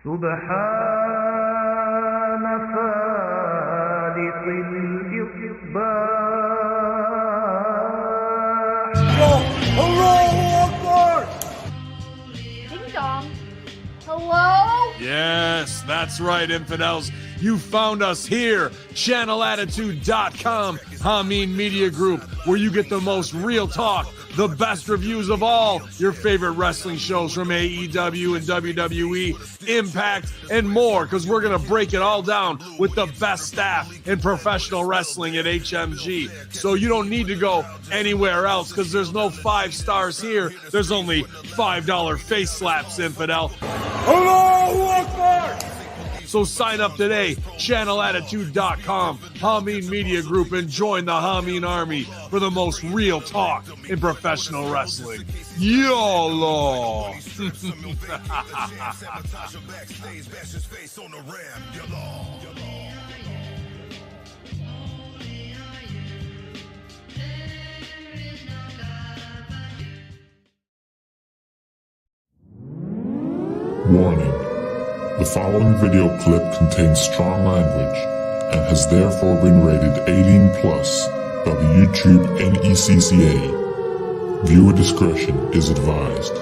سبحان فالق الإصباح. Ding dong. Hello? Yes, that's right, infidels. You found us here, channelattitude.com, Hameen Media Group, where you get the most real talk, the best reviews of all your favorite wrestling shows from AEW and WWE, Impact, and more, because we're going to break it all down with the best staff in professional wrestling at HMG. So you don't need to go anywhere else, because there's no 5 stars here. There's only $5 face slaps, infidel. Hello, Akbar! So sign up today, channelattitude.com, Hameen Media Group, and join the Hameen Army for the most real talk in professional wrestling. YOLO! Warning. The following video clip contains strong language and has therefore been rated 18+ by the YouTube NECCA. Viewer discretion is advised.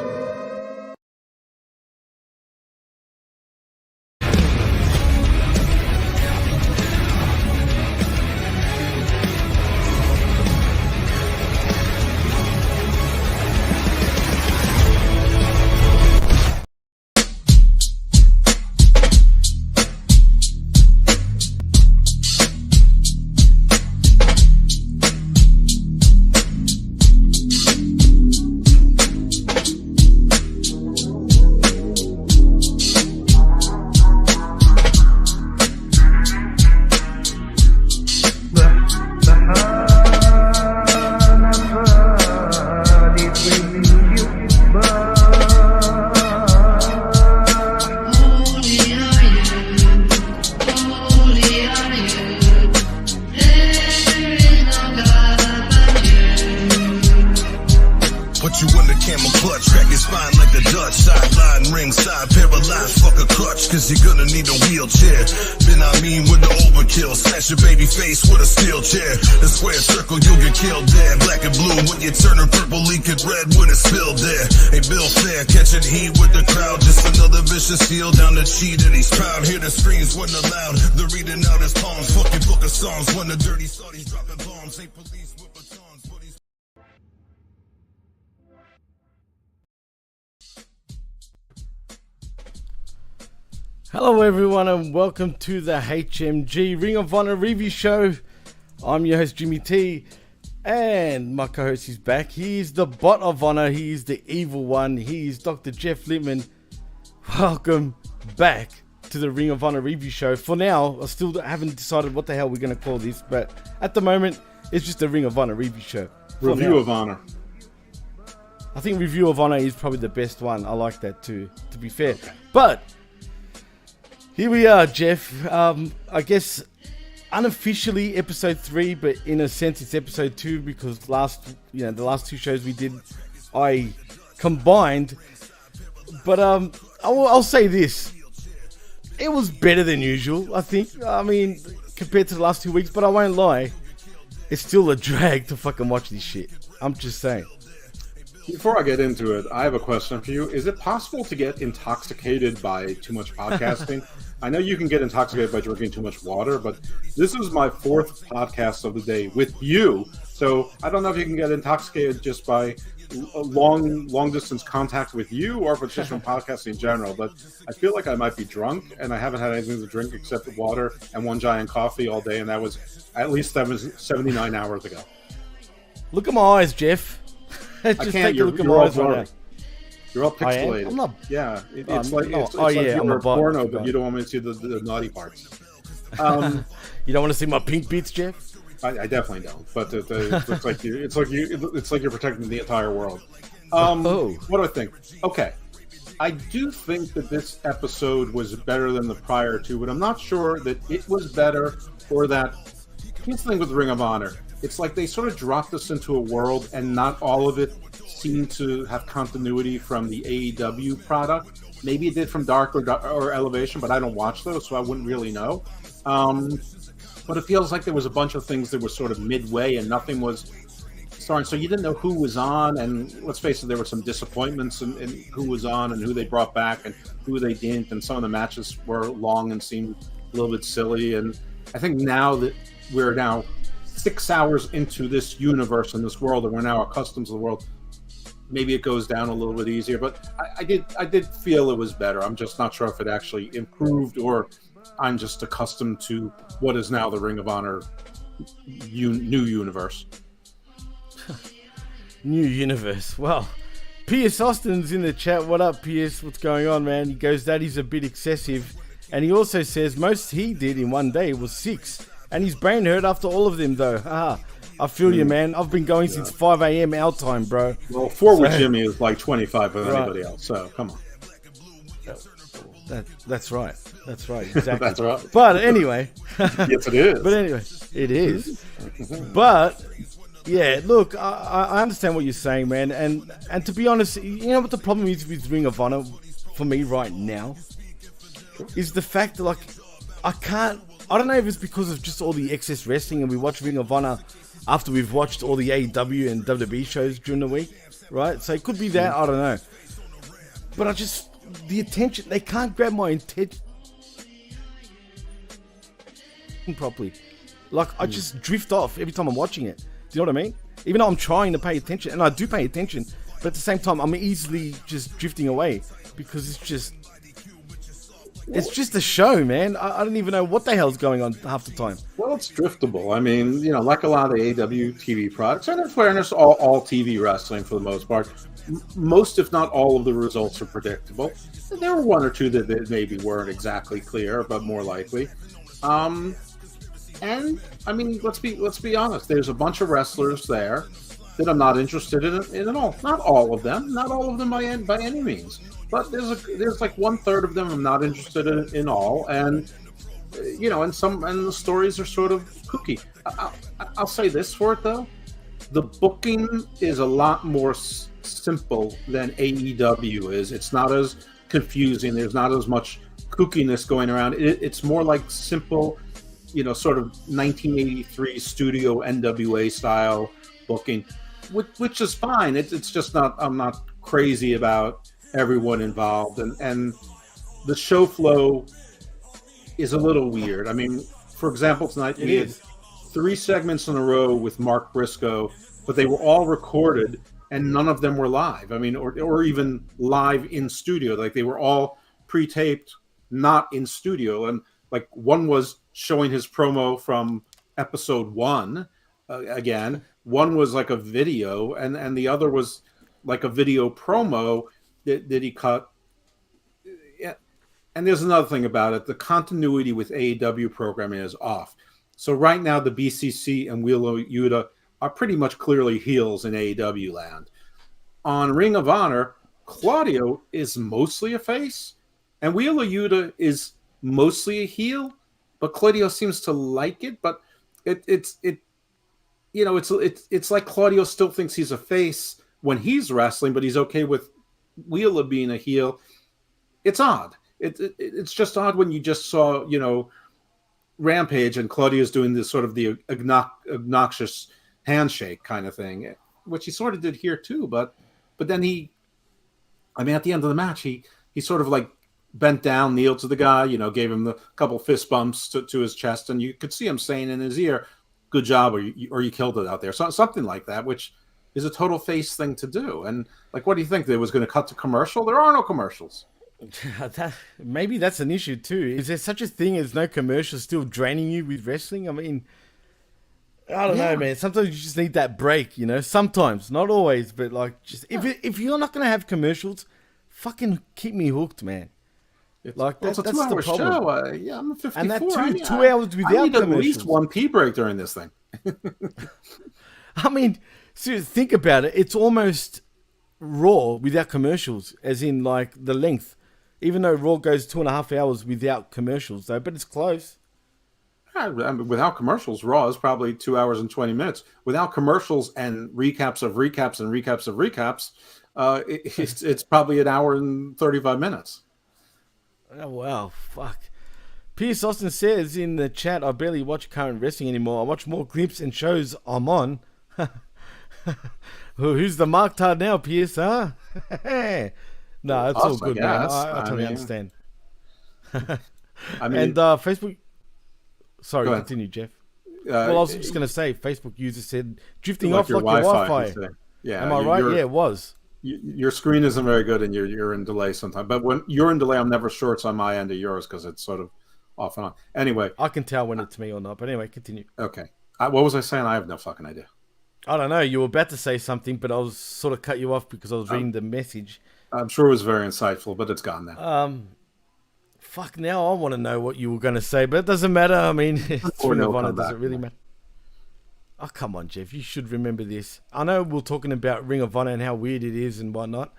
Hello everyone and welcome to the HMG Ring of Honor review show. I'm your host Jimmy T and my co-host is back. He is the bot of honor, he is the evil one, he is Dr. Jeff Lippman. Welcome back to the Ring of Honor review show. For now, I still haven't decided what the hell we're going to call this, but at the moment it's just a Ring of Honor review show. Review of Honor. I think Review of Honor is probably the best one. I like that too, to be fair. But here we are, Jeff. I guess unofficially episode 3, but in a sense it's episode 2 because the last 2 shows we did, I combined. But I'll say this: it was better than usual. I think. I mean, compared to the last 2 weeks. But I won't lie, it's still a drag to fucking watch this shit. I'm just saying. Before I get into it, I have a question for you. Is it possible to get intoxicated by too much podcasting? I know you can get intoxicated by drinking too much water, but this is my 4th podcast of the day with you. So I don't know if you can get intoxicated just by a long distance contact with you or if it's just from podcasting in general. But I feel like I might be drunk and I haven't had anything to drink except water and one giant coffee all day. And that was at least 79 hours ago. Look at my eyes, Jeff. Just I can't. take a look at my eyes right now. You're all pixelated. I'm not. Yeah, it's like I'm you're a bot, porno, but you don't want me to see the naughty parts. You don't want to see my pink bits, Jeff? I definitely don't. But it's like you're protecting the entire world. What do I think? Okay, I do think that this episode was better than the prior two, but I'm not sure that it was better or that. Here's the thing with Ring of Honor. It's like they sort of dropped us into a world and not all of it seemed to have continuity from the AEW product. Maybe it did from Dark or Elevation, but I don't watch those, so I wouldn't really know. But it feels like there was a bunch of things that were sort of midway and nothing was starting. So you didn't know who was on, and let's face it, there were some disappointments in who was on and who they brought back and who they didn't. And some of the matches were long and seemed a little bit silly. And I think now that we're now 6 hours into this universe and this world, and we're now accustomed to the world, maybe it goes down a little bit easier. But I did feel it was better. I'm just not sure if it actually improved or I'm just accustomed to what is now the Ring of Honor new universe. New universe. Well, Pierce Austin's in the chat. What up, Pierce? What's going on, man? He goes, that is a bit excessive. And he also says most he did in one day was 6. And his brain hurt after all of them, though. Haha. I feel you, man. I've been going since 5 a.m. our time, bro. Well, 4 with Jimmy is like 25 with anybody else, so come on. That's right. That's right. Exactly. That's right. But anyway. Yes, it is. But anyway, it is. But yeah, look, I understand what you're saying, man. And to be honest, you know what the problem is with Ring of Honor for me right now is the fact that, like, I don't know if it's because of just all the excess wrestling and we watch Ring of Honor after we've watched all the AEW and WWE shows during the week, right? So it could be that, I don't know. But the attention, they can't grab my attention properly. Like, I just drift off every time I'm watching it. Do you know what I mean? Even though I'm trying to pay attention, and I do pay attention, but at the same time, I'm easily just drifting away because it's just a show, man. I don't even know what the hell's going on half the time. Well, it's driftable. I mean, you know, like a lot of the AEW TV products, and in fairness, all TV wrestling for the most part, most, if not all, of the results are predictable. There were one or two that maybe weren't exactly clear, but more likely. And I mean, let's be honest. There's a bunch of wrestlers there that I'm not interested in at all. Not all of them by any means. But there's like 1/3 of them I'm not interested in all, and you know, and the stories are sort of kooky. I'll say this for it though, the booking is a lot more simple than AEW is. It's not as confusing. There's not as much kookiness going around. It's more like simple, you know, sort of 1983 studio NWA style booking, which is fine. It's just not. I'm not crazy about everyone involved, and the show flow is a little weird. I mean, for example, tonight we had 3 segments in a row with Mark Briscoe, but they were all recorded and none of them were live. I mean, or even live in studio. Like, they were all pre-taped, not in studio. And like, one was showing his promo from episode 1 again. One was like a video, and the other was like a video promo that he cut. Yeah. And there's another thing about it. The continuity with AEW programming is off. So right now, the BCC and Wheeler Yuta are pretty much clearly heels in AEW land. On Ring of Honor, Claudio is mostly a face, and Wheeler Yuta is mostly a heel, but Claudio seems to like it. But it's like Claudio still thinks he's a face when he's wrestling, but he's okay with Wheeler being a heel. It's odd. It's just odd when you just saw, you know, Rampage and Claudio's doing this sort of the obnoxious handshake kind of thing, which he sort of did here too. But then at the end of the match, he sort of like bent down, kneeled to the guy, you know, gave him the couple fist bumps to his chest, and you could see him saying in his ear, "Good job," or you killed it out there. So something like that, which is a total face thing to do. And like, what do you think? They was going to cut to commercial? There are no commercials. Maybe that's an issue too. Is there such a thing as no commercials still draining you with wrestling? I mean, I don't know, man. Sometimes you just need that break, you know. Sometimes, not always, but like, just if you're not going to have commercials, fucking keep me hooked, man. That's the problem. Show. I'm 54. And that 2 hours without I need commercials. at least one pee break during this thing. I mean, seriously, think about it. It's almost Raw without commercials, as in like the length. Even though Raw goes 2.5 hours without commercials, though, but it's close. I mean, without commercials, Raw is probably 2 hours and 20 minutes. Without commercials and recaps of recaps, it's probably 1 hour and 35 minutes. Oh, wow. Fuck. Pierce Austin says in the chat, I barely watch current wrestling anymore. I watch more clips and shows I'm on. Who's the marktard now, Pierce, huh? No, it's all good, man. I totally understand. I mean, and Facebook... Sorry, go ahead. continue, Jeff. Well, I was just going to say, Facebook user said, drifting off your like your Wi-Fi. Yeah, am I right? Yeah, it was. Your screen isn't very good, and you're in delay sometimes. But when you're in delay, I'm never sure it's on my end or yours because it's sort of off and on. Anyway, I can tell when it's me or not. But anyway, continue. Okay. What was I saying? I have no fucking idea. I don't know. You were about to say something, but I was sort of cut you off because I was reading the message. I'm sure it was very insightful, but it's gone now. Fuck, now I want to know what you were going to say, but it doesn't matter. I mean, it's Ring of Honor. Does it really matter? Oh, come on, Jeff. You should remember this. I know we're talking about Ring of Honor and how weird it is and whatnot.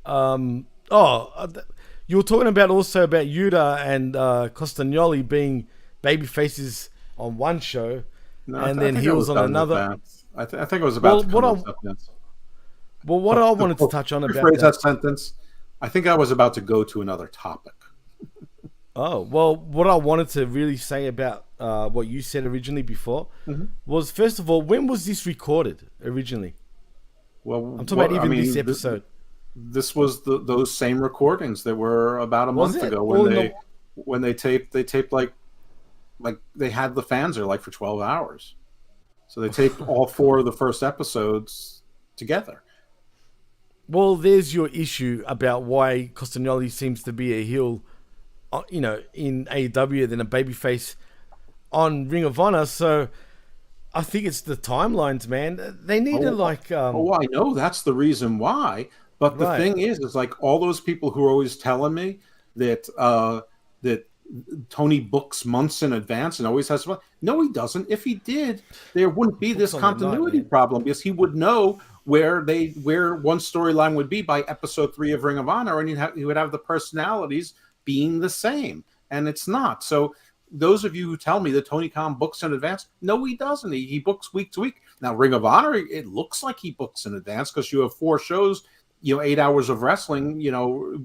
You were talking about also about Yuta and Costagnoli being baby faces on one show and then heels on another. I think it was about what I wanted to touch on about that sentence, I think I was about to go to another topic. Oh, well, what I wanted to really say about what you said originally before was, first of all, when was this recorded originally? Well, I'm talking about this episode. This was those same recordings that were about a month ago when they taped like they had the fans there like for 12 hours. So they taped all 4 of the first episodes together. Well, there's your issue about why Costagnoli seems to be a heel, in AEW than a babyface on Ring of Honor. So I think it's the timelines, man. They need to I know that's the reason why. But the thing is like all those people who are always telling me that that Tony books months in advance and always has fun. No, he doesn't. If he did, there wouldn't be this continuity problem because he would know where one storyline would be by episode 3 of Ring of Honor, and he would have the personalities being the same, and it's not. So those of you who tell me that Tony Khan books in advance, no, he doesn't. He books week to week. Now, Ring of Honor, it looks like he books in advance because you have 4 shows, 8 hours of wrestling,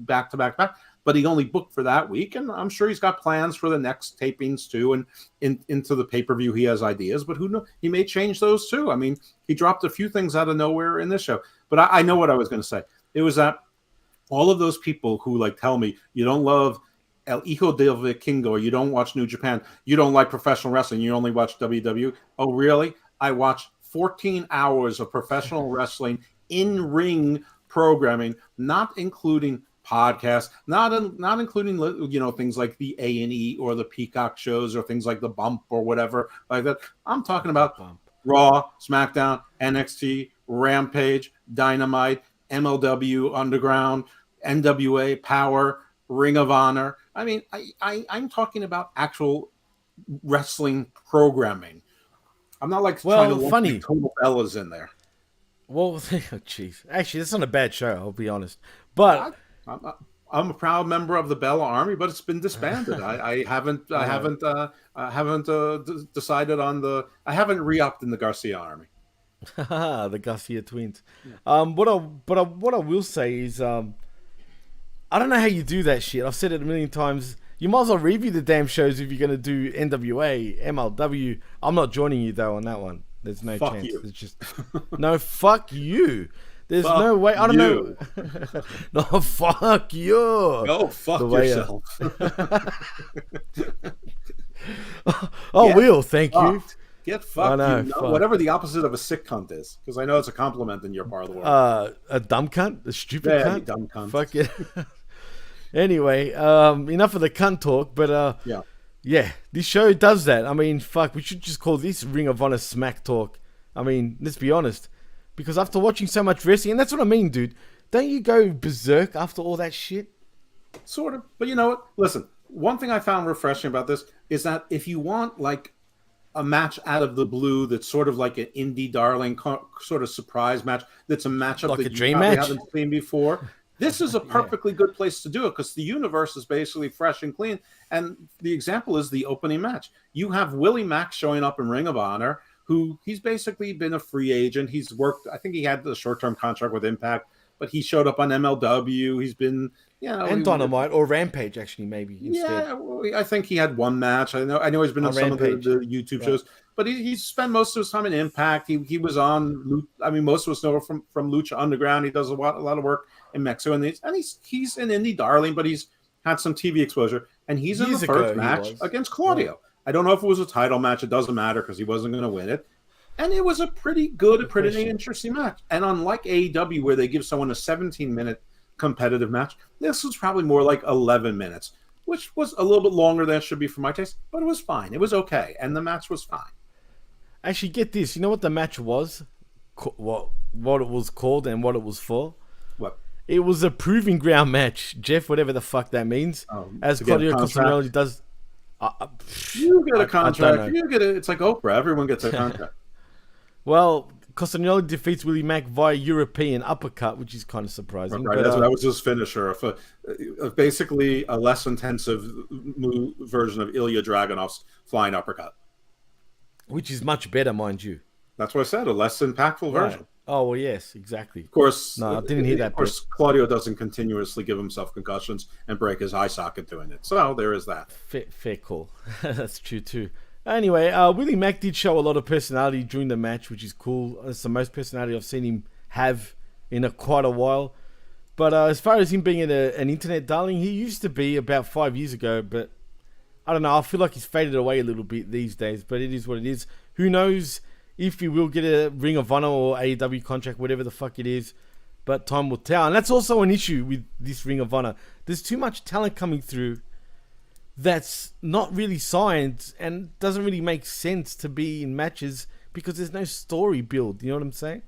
back to back to back. But he only booked for that week, and I'm sure he's got plans for the next tapings too, and into the pay-per-view he has ideas. But who knows? He may change those too. I mean, he dropped a few things out of nowhere in this show. But I know what I was going to say. It was that all of those people who tell me you don't love El Hijo del Vikingo, or you don't watch New Japan, you don't like professional wrestling, you only watch WWE. Oh, really? I watched 14 hours of professional wrestling in-ring programming, not including podcasts, not including things like the A&E or the Peacock shows or things like the Bump or whatever like that. I'm talking about Raw, SmackDown, NXT, Rampage, Dynamite, MLW, Underground, NWA, Power, Ring of Honor. I mean, I'm talking about actual wrestling programming. I'm not trying to look like Total Bellas in there. Well, jeez. Actually, that's not a bad show, I'll be honest. But I'm a proud member of the Bella Army, but it's been disbanded. I haven't decided on I haven't re-upped in the Garcia Army. The Garcia twins. Yeah. What I will say is, I don't know how you do that shit. I've said it a million times. You might as well review the damn shows if you're going to do NWA, MLW. I'm not joining you though on that one. There's no chance. There's just no fuck you. There's no way. I don't know. No, fuck you. Go fuck yourself. Will, thank you. Get fucked. Whatever the opposite of a sick cunt is, because I know it's a compliment in your part of the world. A dumb cunt, a stupid cunt. Dumb cunt. Fuck it. Anyway, enough of the cunt talk. But yeah, this show does that. I mean, fuck, we should just call this Ring of Honor Smack Talk. I mean, let's be honest. Because after watching so much wrestling, and that's what I mean, dude, don't you go berserk after all that shit? Sort of. But you know what? Listen, one thing I found refreshing about this is that if you want a match out of the blue that's sort of like an indie darling sort of surprise match, that's a matchup like that a dream you probably match? haven't seen before, this is a perfectly good place to do it because the universe is basically fresh and clean. And the example is the opening match. You have Willie Mack showing up in Ring of Honor, who he's basically been a free agent. He's worked, I think he had the short-term contract with Impact but he showed up on MLW. He's been, and Dynamite or Rampage actually maybe instead. Yeah, well, I think he had one match. I know he's been on some Rampage. of the YouTube shows, but he spent most of his time in Impact. He was on. I mean, most of us know him from Lucha Underground. He does a lot of work in Mexico, and he's an indie darling, but he's had some TV exposure, and he's in the first match against Claudio. Yeah. I don't know if it was a title match. It doesn't matter because he wasn't going to win it. And it was a pretty interesting match. And unlike AEW, where they give someone a 17-minute competitive match, this was probably more like 11 minutes, which was a little bit longer than it should be for my taste, but it was fine. It was okay, and the match was fine. Actually, get this. You know what the match was? What it was called and what it was for? What? It was a proving ground match, Jeff, whatever the fuck that means. As Claudio Castagnoli does. You get a contract. You get it's like Oprah. Everyone gets a contract. Well, Castagnoli defeats Willie Mack via European uppercut, which is kind of surprising. Right, but, that was his finisher. Basically, a less intensive version of Ilya Dragunov's flying uppercut. Which is much better, mind you. That's what I said, a less impactful version. Oh, well, yes, exactly. Of course, no, I didn't hear that. Of course, Claudio doesn't continuously give himself concussions and break his eye socket doing it. So there is that. Fair call. That's true, too. Anyway, Willie Mack did show a lot of personality during the match, which is cool. It's the most personality I've seen him have in quite a while. But as far as him being an internet darling, he used to be about 5 years ago. But I don't know. I feel like he's faded away a little bit these days. But it is what it is. Who knows if he will get a Ring of Honor or AEW contract, whatever the fuck it is. But time will tell. And that's also an issue with this Ring of Honor. There's too much talent coming through that's not really signed and doesn't really make sense to be in matches because there's no story build. You know what I'm saying?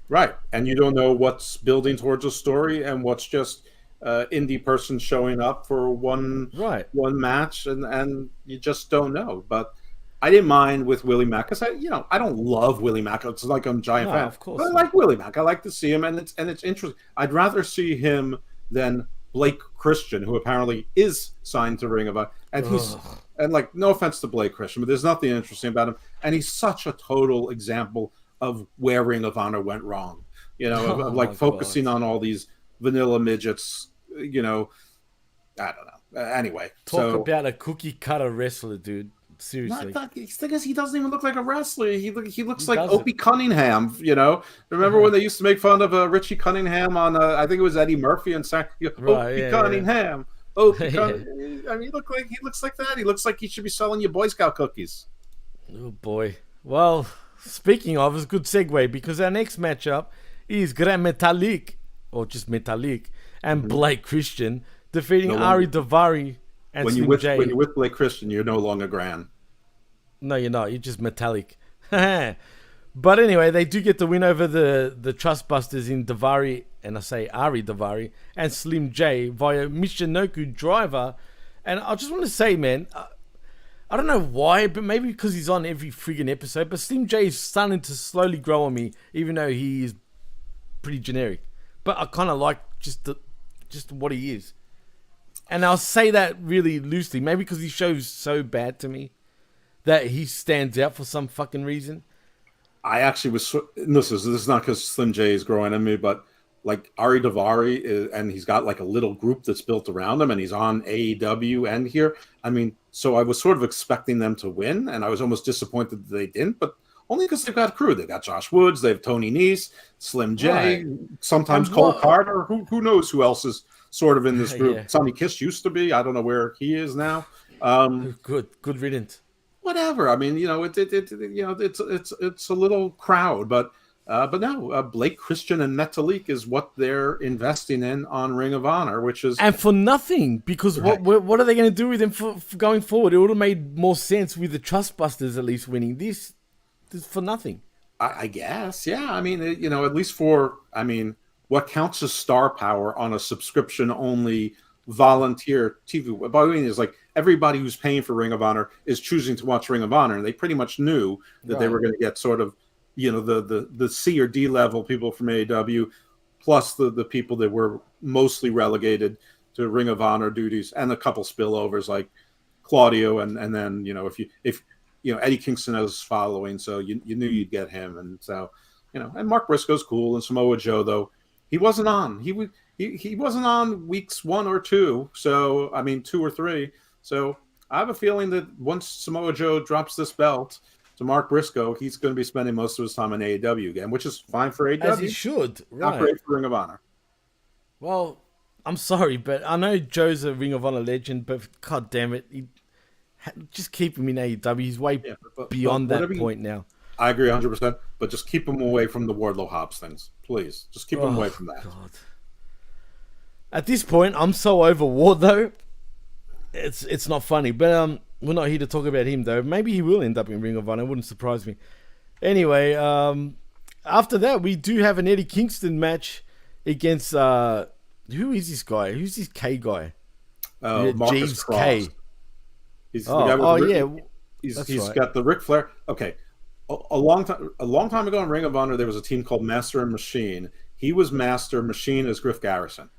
Right. And you don't know what's building towards a story and what's just indie person showing up for one match, and you just don't know. But I didn't mind with Willie Mack because I don't love Willie Mack. It's like I'm a giant fan. Of course. But I like Willie Mack. I like to see him, and it's interesting. I'd rather see him than Blake Christian, who apparently is signed to Ring of Honor, and like, no offense to Blake Christian, but there's nothing interesting about him, and he's such a total example of where Ring of Honor went wrong. Of like focusing on all these vanilla midgets. I don't know. Anyway, talk about a cookie cutter wrestler, dude. Seriously. The thing is, he doesn't even look like a wrestler. He looks like Opie Cunningham, Remember when they used to make fun of Richie Cunningham on, I think it was Eddie Murphy and Opie Cunningham. Opie Cunningham. I mean, he looks like that. He looks like he should be selling you Boy Scout cookies. Oh, boy. Well, speaking of, it's a good segue because our next matchup is Grand Metalik, or just Metalik, and Blake Christian defeating Ari Daivari. And when you're with Blake Christian, you're no longer Grand. No, you're not. You're just metallic. But anyway, they do get the win over the Trustbusters in Daivari, and I say Ari Daivari, and Slim J via Michinoku Driver. And I just want to say, man, I don't know why, but maybe because he's on every friggin' episode, but Slim J is starting to slowly grow on me, even though he is pretty generic. But I kind of like just what he is. And I'll say that really loosely, maybe because he shows so bad to me that he stands out for some fucking reason. I actually was. This is not because Slim J is growing on me, but like Ari Daivari, and he's got like a little group that's built around him, and he's on AEW and here. I mean, so I was sort of expecting them to win, and I was almost disappointed that they didn't, but only because they've got crew. They've got Josh Woods, they have Tony Nese, Slim J, sometimes Cole Carter. Who knows who else is sort of in this group? Yeah. Sonny Kiss used to be. I don't know where he is now. Good riddance. Whatever. I mean, it's a little crowd, but no, Blake Christian and Metalik is what they're investing in on Ring of Honor, which is and for nothing because what are they going to do with them for going forward? It would have made more sense with the Trustbusters at least winning this for nothing. I guess, yeah. I mean, at least for what counts as star power on a subscription-only volunteer TV. What I mean is like everybody who's paying for Ring of Honor is choosing to watch Ring of Honor, and they pretty much knew that they were going to get sort of, the C or D level people from AEW, plus the people that were mostly relegated to Ring of Honor duties, and a couple spillovers like Claudio, and then if Eddie Kingston has following, so you knew you'd get him, and so and Mark Briscoe's cool, and Samoa Joe though. he wasn't on. He wasn't on weeks 1 or 2. So I mean 2 or 3. So I have a feeling that once Samoa Joe drops this belt to Mark Briscoe, he's going to be spending most of his time on AEW again, which is fine for AEW. As he should. Not Right. great for Ring of Honor. Well, I'm sorry, but I know Joe's a Ring of Honor legend, but god damn it, just keep him in AEW. He's way beyond that point now. I agree 100%, but just keep him away from the Wardlow Hobbs things, please. Just keep him away from that. God. At this point, I'm so over Wardlow. It's not funny, but we're not here to talk about him though. Maybe he will end up in Ring of Honor. It wouldn't surprise me. Anyway, after that, we do have an Eddie Kingston match against who is this guy? Who's this K guy? Marcus Jeeves Cross. K. He's the guy with the yeah. He's got the Ric Flair. Okay, a long time ago in Ring of Honor, there was a team called Master and Machine. He was Master. Machine is Griff Garrison.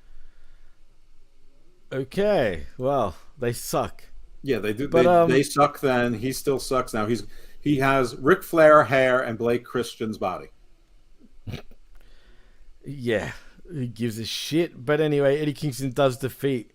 Okay, well, they suck. Yeah, they do. But, they suck then. He still sucks now. He has Ric Flair hair and Blake Christian's body. Yeah, who gives a shit? But anyway, Eddie Kingston does defeat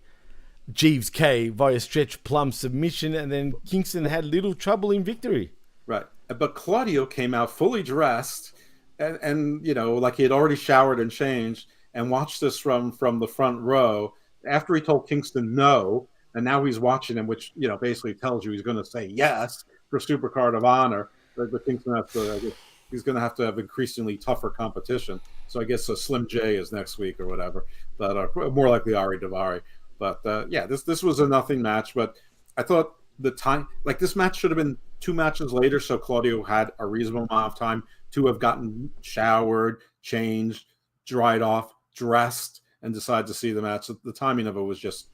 Jeeves K via stretch plum submission, and then Kingston had little trouble in victory. Right. But Claudio came out fully dressed and you know, like he had already showered and changed, and watched this from the front row after he told Kingston no, and now he's watching him, which, you know, basically tells you he's going to say yes for Supercard of Honor. But Kingston has to, he's going to have increasingly tougher competition. So I guess Slim J is next week or whatever, but more likely Ari Daivari. But yeah, this was a nothing match. But I thought the time, like this match should have been 2 matches later, so Claudio had a reasonable amount of time to have gotten showered, changed, dried off, dressed, and decide to see the match. The timing of it was just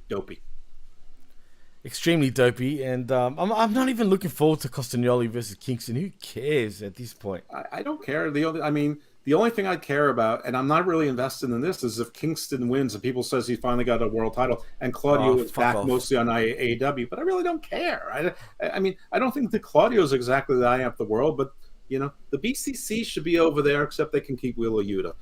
dopey. Extremely dopey, and I'm not even looking forward to Castagnoli versus Kingston. Who cares at this point? I don't care. The only thing I care about, and I'm not really invested in this, is if Kingston wins and people says he finally got a world title, and Claudio is back mostly on AEW, but I really don't care. I mean, I don't think that Claudio is exactly the eye of the world, but you know, the BCC should be over there, except they can keep Wheeler Yuta.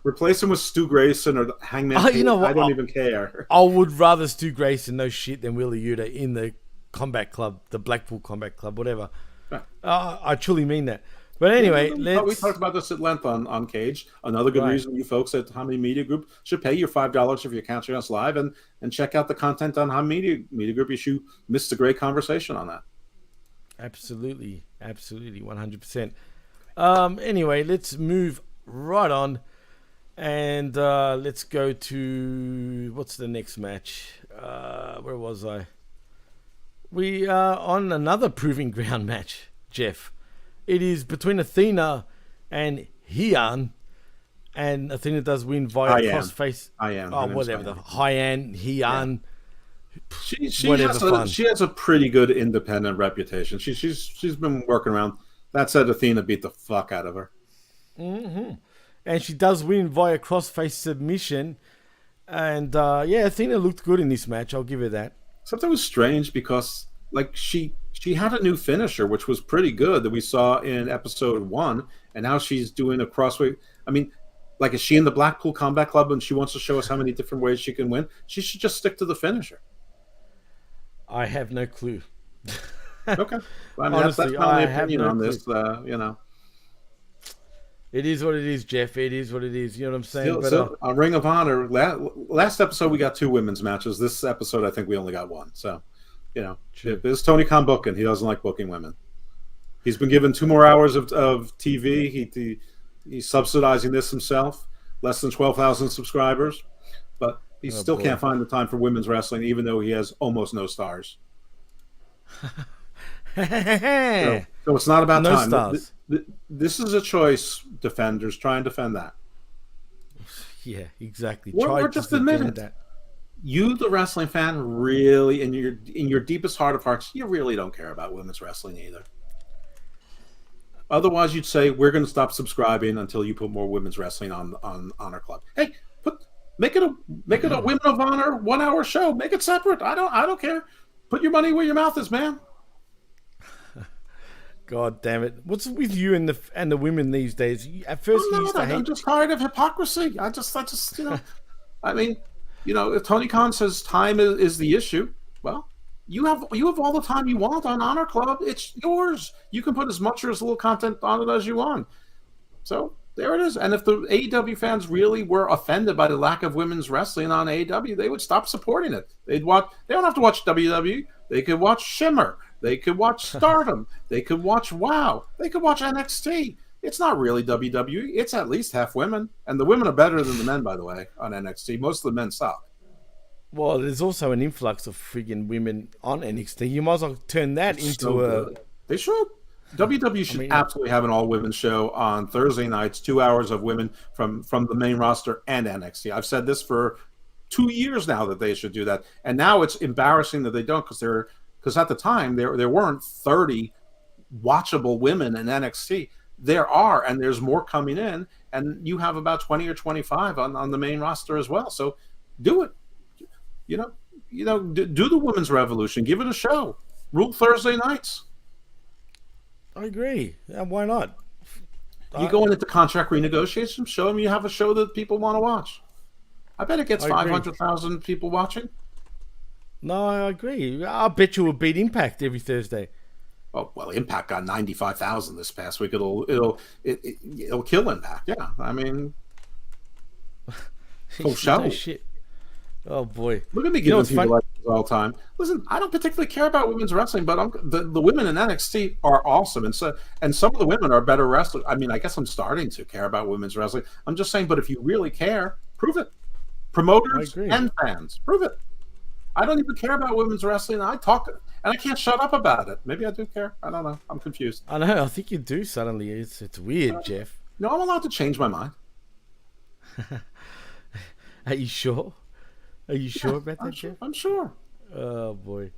Replace him with Stu Grayson or Hangman. You know what? I don't even care. I would rather Stu Grayson no shit than Wheeler Yuta in the Combat Club, the Blackpool Combat Club, whatever. Right. I truly mean that. But anyway, we talked about this at length on Cage. Another good reason you folks at Harmony Media Group should pay your $5 if you're catching us live and check out the content on Harmony Media Group. You missed a great conversation on that. Absolutely, 100%. Anyway, let's move right on. And let's go to, what's the next match? Where was I? We are on another Proving Ground match, Jeff. It is between Athena and Heian. And Athena does win via crossface. Whatever. The Heian, Heian. Yeah. She has a pretty good independent reputation. She's been working around. That said, Athena beat the fuck out of her. Mm-hmm. And she does win via crossface submission. And yeah, Athena looked good in this match. I'll give her that. Something was strange because like she had a new finisher, which was pretty good that we saw in episode 1. And now she's doing a crossway. I mean, like, is she in the Blackpool Combat Club and she wants to show us how many different ways she can win? She should just stick to the finisher. I have no clue. Okay. I mean, honestly, that's my opinion on this, you know. It is what it is, Jeff. It is what it is. You know what I'm saying? So on Ring of Honor, last episode we got 2 women's matches. This episode, I think we only got 1. So, you know, it's Tony Khan booking. He doesn't like booking women. He's been given 2 more hours of TV. He's subsidizing this himself. Less than 12,000 subscribers, but he still can't find the time for women's wrestling, even though he has almost no stars. So it's not about no time. Stars. This is a choice. Defenders try and defend that. Yeah, exactly. Or just admit it. That. You, the wrestling fan, really, in your deepest heart of hearts, you really don't care about women's wrestling either. Otherwise, you'd say we're going to stop subscribing until you put more women's wrestling on Honor Club. Hey, make it a Women of Honor 1-hour show. Make it separate. I don't care. Put your money where your mouth is, man. God damn it! What's with you and the women these days? At first, you used to hate. I'm just tired of hypocrisy. I just, I mean, if Tony Khan says time is the issue, well, you have all the time you want on Honor Club. It's yours. You can put as much or as little content on it as you want. So there it is. And if the AEW fans really were offended by the lack of women's wrestling on AEW, they would stop supporting it. They don't have to watch WWE. They could watch Shimmer. They could watch Stardom. They could watch WoW. They could watch NXT. It's not really WWE. It's at least half women. And the women are better than the men, by the way, on NXT. Most of the men suck. Well, there's also an influx of friggin' women on NXT. You might as well turn that into a... They should. WWE should absolutely have an all-women show on Thursday nights, 2 hours of women from the main roster and NXT. I've said this for 2 years now that they should do that. And now it's embarrassing that they don't because at the time there weren't 30 watchable women in NXT. There are, and there's more coming in, and you have about 20 or 25 on the main roster as well. So do it. Do the women's revolution. Give it a show. Rule Thursday nights. I agree. Why not? You go into contract renegotiations, show them you have a show that people want to watch. I bet it gets 500,000 people watching. No, I agree. I bet you will beat Impact every Thursday. Oh well, Impact got 95,000 this past week. It'll kill Impact. Yeah, I mean, full show. No shit. Oh boy! Look at me giving people like this all the time. Listen, I don't particularly care about women's wrestling, but the women in NXT are awesome, and some of the women are better wrestlers. I mean, I guess I'm starting to care about women's wrestling. I'm just saying, but if you really care, prove it. Promoters and fans, prove it. I don't even care about women's wrestling. I talk, and I can't shut up about it. Maybe I do care. I don't know. I'm confused. I know. I think you do suddenly. It's weird, Jeff. No, I'm allowed to change my mind. Are you sure? Are you sure about that, Jeff? I'm sure. Oh, boy.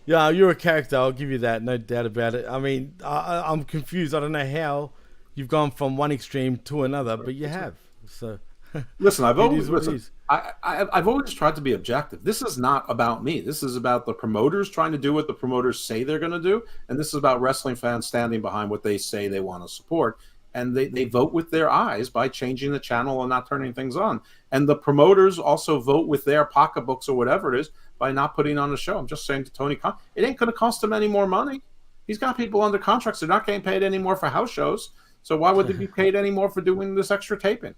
Yeah, you're a character. I'll give you that. No doubt about it. I mean, I'm confused. I don't know how you've gone from one extreme to another, but you have. So, listen, I've always tried to be objective. This is not about me. This is about the promoters trying to do what the promoters say they're going to do, and this is about wrestling fans standing behind what they say they want to support. And they vote with their eyes by changing the channel and not turning things on. And the promoters also vote with their pocketbooks or whatever it is by not putting on a show. I'm just saying to Tony Khan, it ain't going to cost him any more money. He's got people under contracts. They're not getting paid any more for house shows. So why would they be paid any more for doing this extra taping?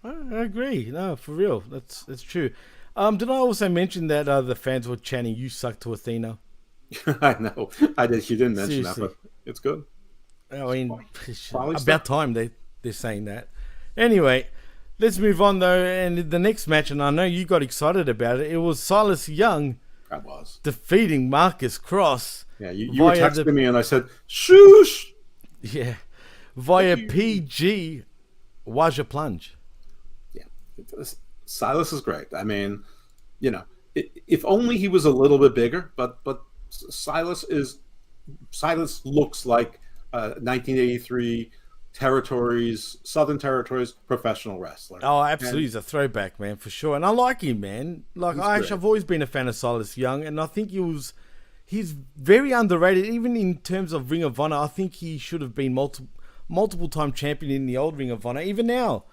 I agree. No, for real. That's true. Did I also mention that the fans were chanting, "You suck" to Athena? I know. I did. You didn't mention that, but it's good. I mean, about time they're saying that. Anyway, let's move on though. And the next match, and I know you got excited about it. It was Silas Young defeating Marcus Cross. Yeah, you were texting me and I said, "Shoosh." Yeah, via PG Waja Plunge. Yeah, Silas is great. I mean, if only he was a little bit bigger, but Silas looks like 1983 Southern Territories professional wrestler. Oh, absolutely. He's a throwback, man, for sure. And I like him, man. Like, I've always been a fan of Silas Young, and I think he's very underrated, even in terms of Ring of Honor. I think he should have been multiple time champion in the old Ring of Honor, even now.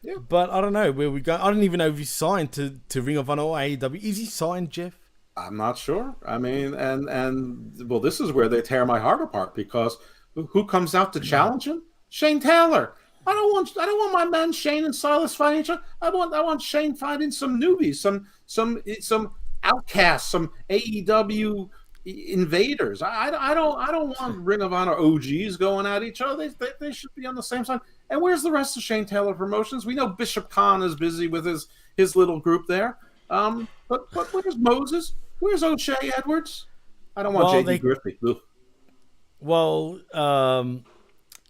Yeah. But I don't know where we go. I don't even know if he's signed to Ring of Honor or AEW. Is he signed, Jeff? I'm not sure. I mean, and well, this is where they tear my heart apart, because who comes out to challenge him? Shane Taylor. I don't want my man Shane and Silas fighting each other. I want Shane fighting some newbies, some outcasts, some AEW invaders. I don't want Ring of Honor OGs going at each other. They should be on the same side. And where's the rest of Shane Taylor Promotions? We know Bishop Khan is busy with his little group there. But where's Moses? Where's O'Shea Edwards? I don't want JD Griffey. Ugh. Well,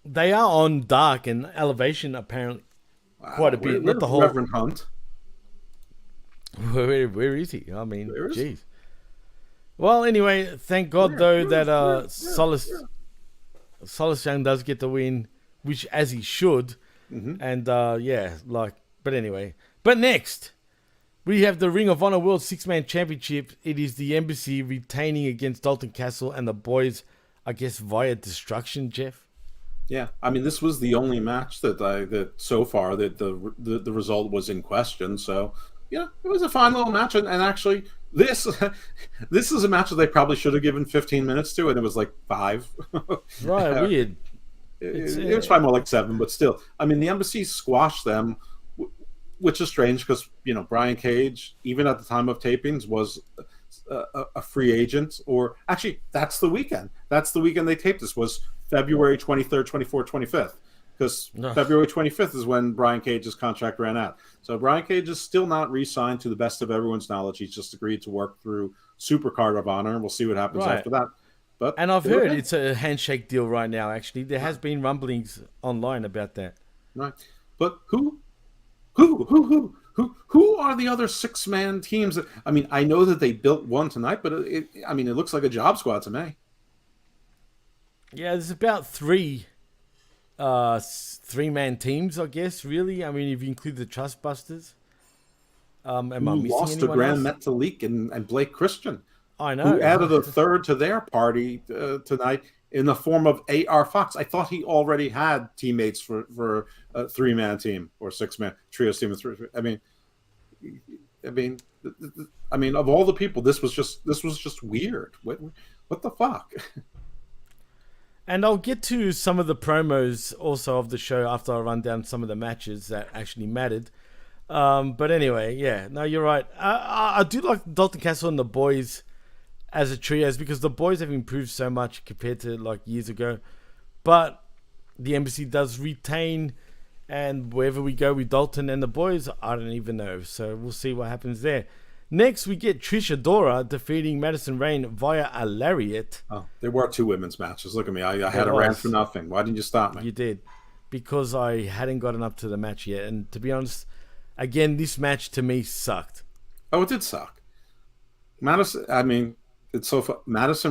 they are on Dark and Elevation apparently quite a bit. Not the whole Reverend Hunt. Where is he? I mean, jeez. Well, anyway, thank God that Silas Young does get the win, which as he should. Mm-hmm. And but anyway. But next, we have the Ring of Honor World 6-Man Championship. It is the Embassy retaining against Dalton Castle and the boys I guess, via destruction, Jeff. Yeah, I mean, this was the only match that so far that the result was in question. So, yeah, it was a fine little match, and actually, this this is a match that they probably should have given 15 minutes to, and it was like 5. Right, weird. It was probably more like 7, but still, I mean, the Embassy squashed them, which is strange because Brian Cage, even at the time of tapings, was a free agent. Or actually, that's the weekend. That's the weekend they taped this, was February 23rd, 24th, 25th, because February 25th is when Brian Cage's contract ran out. So Brian Cage is still not re-signed, to the best of everyone's knowledge. He's just agreed to work through Supercard of Honor, and we'll see what happens after that. And I've heard it's a handshake deal right now, actually. There has been rumblings online about that. Right. But who are the other 6-man teams? I mean, I know that they built one tonight, but it looks like a job squad to me. Yeah, there's about 3-man teams, I guess, really. I mean, if you include the Trustbusters. Am I missing lost to anyone Grand else? Metalik and Blake Christian. I know. Who added a third to their party tonight in the form of A.R. Fox. I thought he already had teammates for a 3-man team or 6-man trio team. I mean, of all the people, this was just weird. What the fuck? And I'll get to some of the promos also of the show after I run down some of the matches that actually mattered. But anyway, yeah, no, you're right. I do like Dalton Castle and the boys as a trio, because the boys have improved so much compared to like years ago. But the Embassy does retain, and wherever we go with Dalton and the boys, I don't even know. So we'll see what happens there. Next, we get Trish Adora defeating Madison Rayne via a lariat. Oh, there were 2 women's matches. Look at me. I had a rant for nothing. Why didn't you stop me? You did. Because I hadn't gotten up to the match yet. And to be honest, again, this match to me sucked. Oh, it did suck. Madison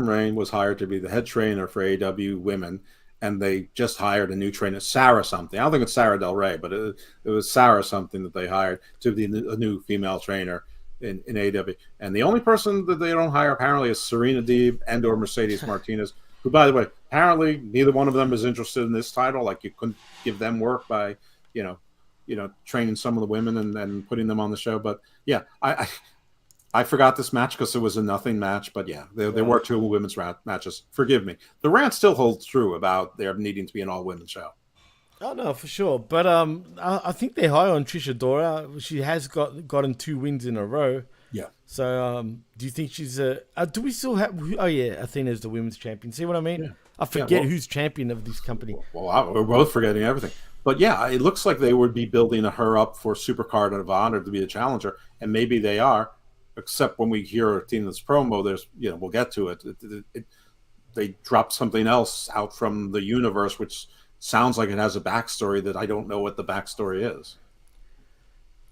Rayne was hired to be the head trainer for AEW Women, and they just hired a new trainer, Sarah something. I don't think it's Sarah Del Rey, but it was Sarah something that they hired to be a new female trainer in AEW. And the only person that they don't hire apparently is Serena Deeb and/or Mercedes Martinez, who, by the way, apparently neither one of them is interested in this title. Like, you couldn't give them work by, training some of the women and putting them on the show. But yeah, I forgot this match because it was a nothing match. But yeah, there were 2 women's matches. Forgive me. The rant still holds true about there needing to be an all-women show. Oh, no, for sure. But I think they're high on Trish Adora. She has gotten 2 wins in a row. Yeah. So do you think she's do we still have... Oh, yeah, Athena's the women's champion. See what I mean? Yeah. I forget who's champion of this company. Well, we're both forgetting everything. But yeah, it looks like they would be building her up for Supercard of Honor to be a challenger. And maybe they are, except when we hear Athena's promo, there's, we'll get to it. They dropped something else out from the universe, which sounds like it has a backstory that I don't know what the backstory is.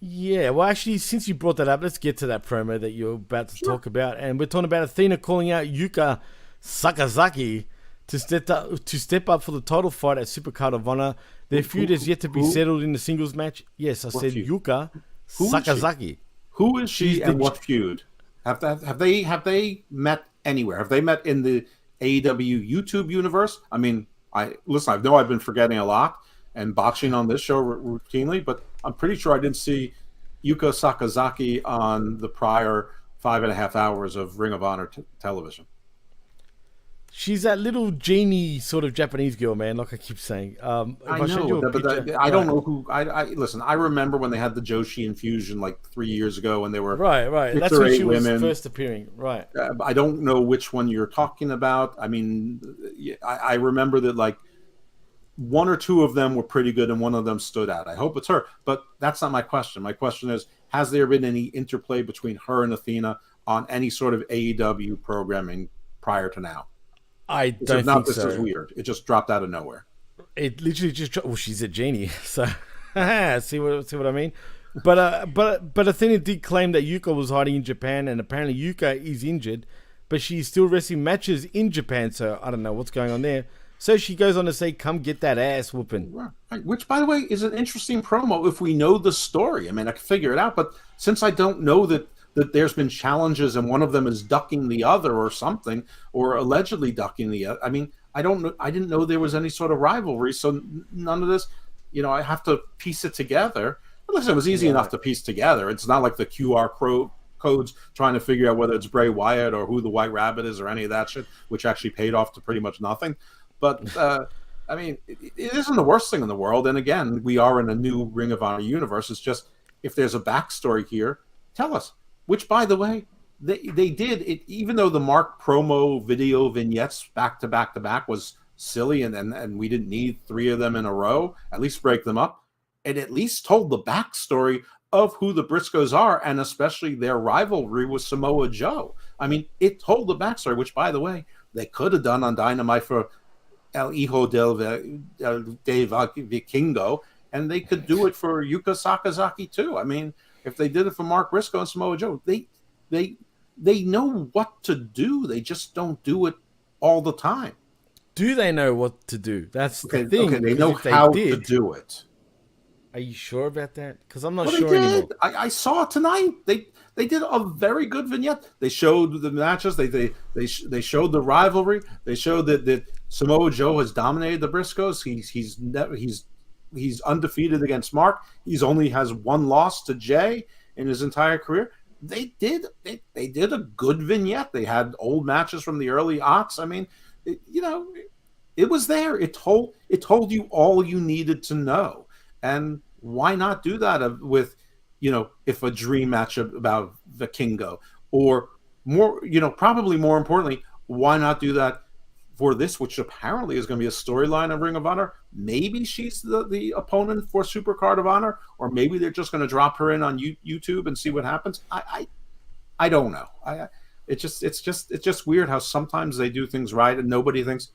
Yeah, well, actually, since you brought that up, let's get to that promo that you're about to talk about. And we're talking about Athena calling out Yuka Sakazaki to step up for the title fight at Supercard of Honor. Their feud is yet to be settled in the singles match. Yes, I said feud? Yuka Sakazaki. Who is she and what feud? Have they met anywhere? Have they met in the AEW YouTube universe? I mean, I know I've been forgetting a lot and botching on this show routinely, but I'm pretty sure I didn't see Yuka Sakazaki on the prior 5.5 hours of Ring of Honor television. She's that little genie sort of Japanese girl, man, like I keep saying. I know, but I don't know who... Listen, I remember when they had the Joshi infusion like 3 years ago when they were... Right. That's when she was first appearing, right. I don't know which one you're talking about. I mean, I remember that like 1 or 2 of them were pretty good and one of them stood out. I hope it's her, but that's not my question. My question is, has there been any interplay between her and Athena on any sort of AEW programming prior to now? I don't think so. This is weird. It just dropped out of nowhere. It literally just dropped. Well, she's a genie, so see what I mean. But Athena did claim that Yuka was hiding in Japan, and apparently Yuka is injured, but she's still wrestling matches in Japan. So I don't know what's going on there. So she goes on to say, "Come get that ass whooping," right. Which, by the way, is an interesting promo if we know the story. I mean, I can figure it out, but since I don't know that that there's been challenges and one of them is ducking the other or something, or allegedly ducking the other. I mean, I don't know. I didn't know there was any sort of rivalry. So none of this, I have to piece it together. Listen, it was easy enough to piece together. It's not like the QR codes trying to figure out whether it's Bray Wyatt or who the White Rabbit is or any of that shit, which actually paid off to pretty much nothing. But I mean, it isn't the worst thing in the world. And again, we are in a new Ring of Honor universe. It's just, if there's a backstory here, tell us. Which, by the way, they did it. Even though the Mark promo video vignettes back to back was silly, and we didn't need 3 of them in a row. At least break them up. It at least told the backstory of who the Briscoes are, and especially their rivalry with Samoa Joe. I mean, it told the backstory, which, by the way, they could have done on Dynamite for El Hijo de Vikingo, and they could do it for Yuka Sakazaki too. I mean, if they did it for Mark Briscoe and Samoa Joe, they know what to do. They just don't do it all the time. Do they know what to do? That's the thing. Okay, they know how to do it. Are you sure about that? Because I'm not Well, sure they did. anymore. I saw it tonight. They did a very good vignette. They showed the matches. They showed the rivalry. They showed that Samoa Joe has dominated the Briscoes. He's undefeated against Mark. He's only has 1 loss to Jay in his entire career. They did a good vignette. They had old matches from the early aughts. I mean, it was there. It told you all you needed to know. And why not do that with, if a dream match about Vikingo, or more, probably more importantly, why not do that for this, which apparently is going to be a storyline of Ring of Honor? Maybe she's the opponent for Supercard of Honor, or maybe they're just going to drop her in on YouTube and see what happens. I don't know. It's just weird how sometimes they do things right and nobody thinks,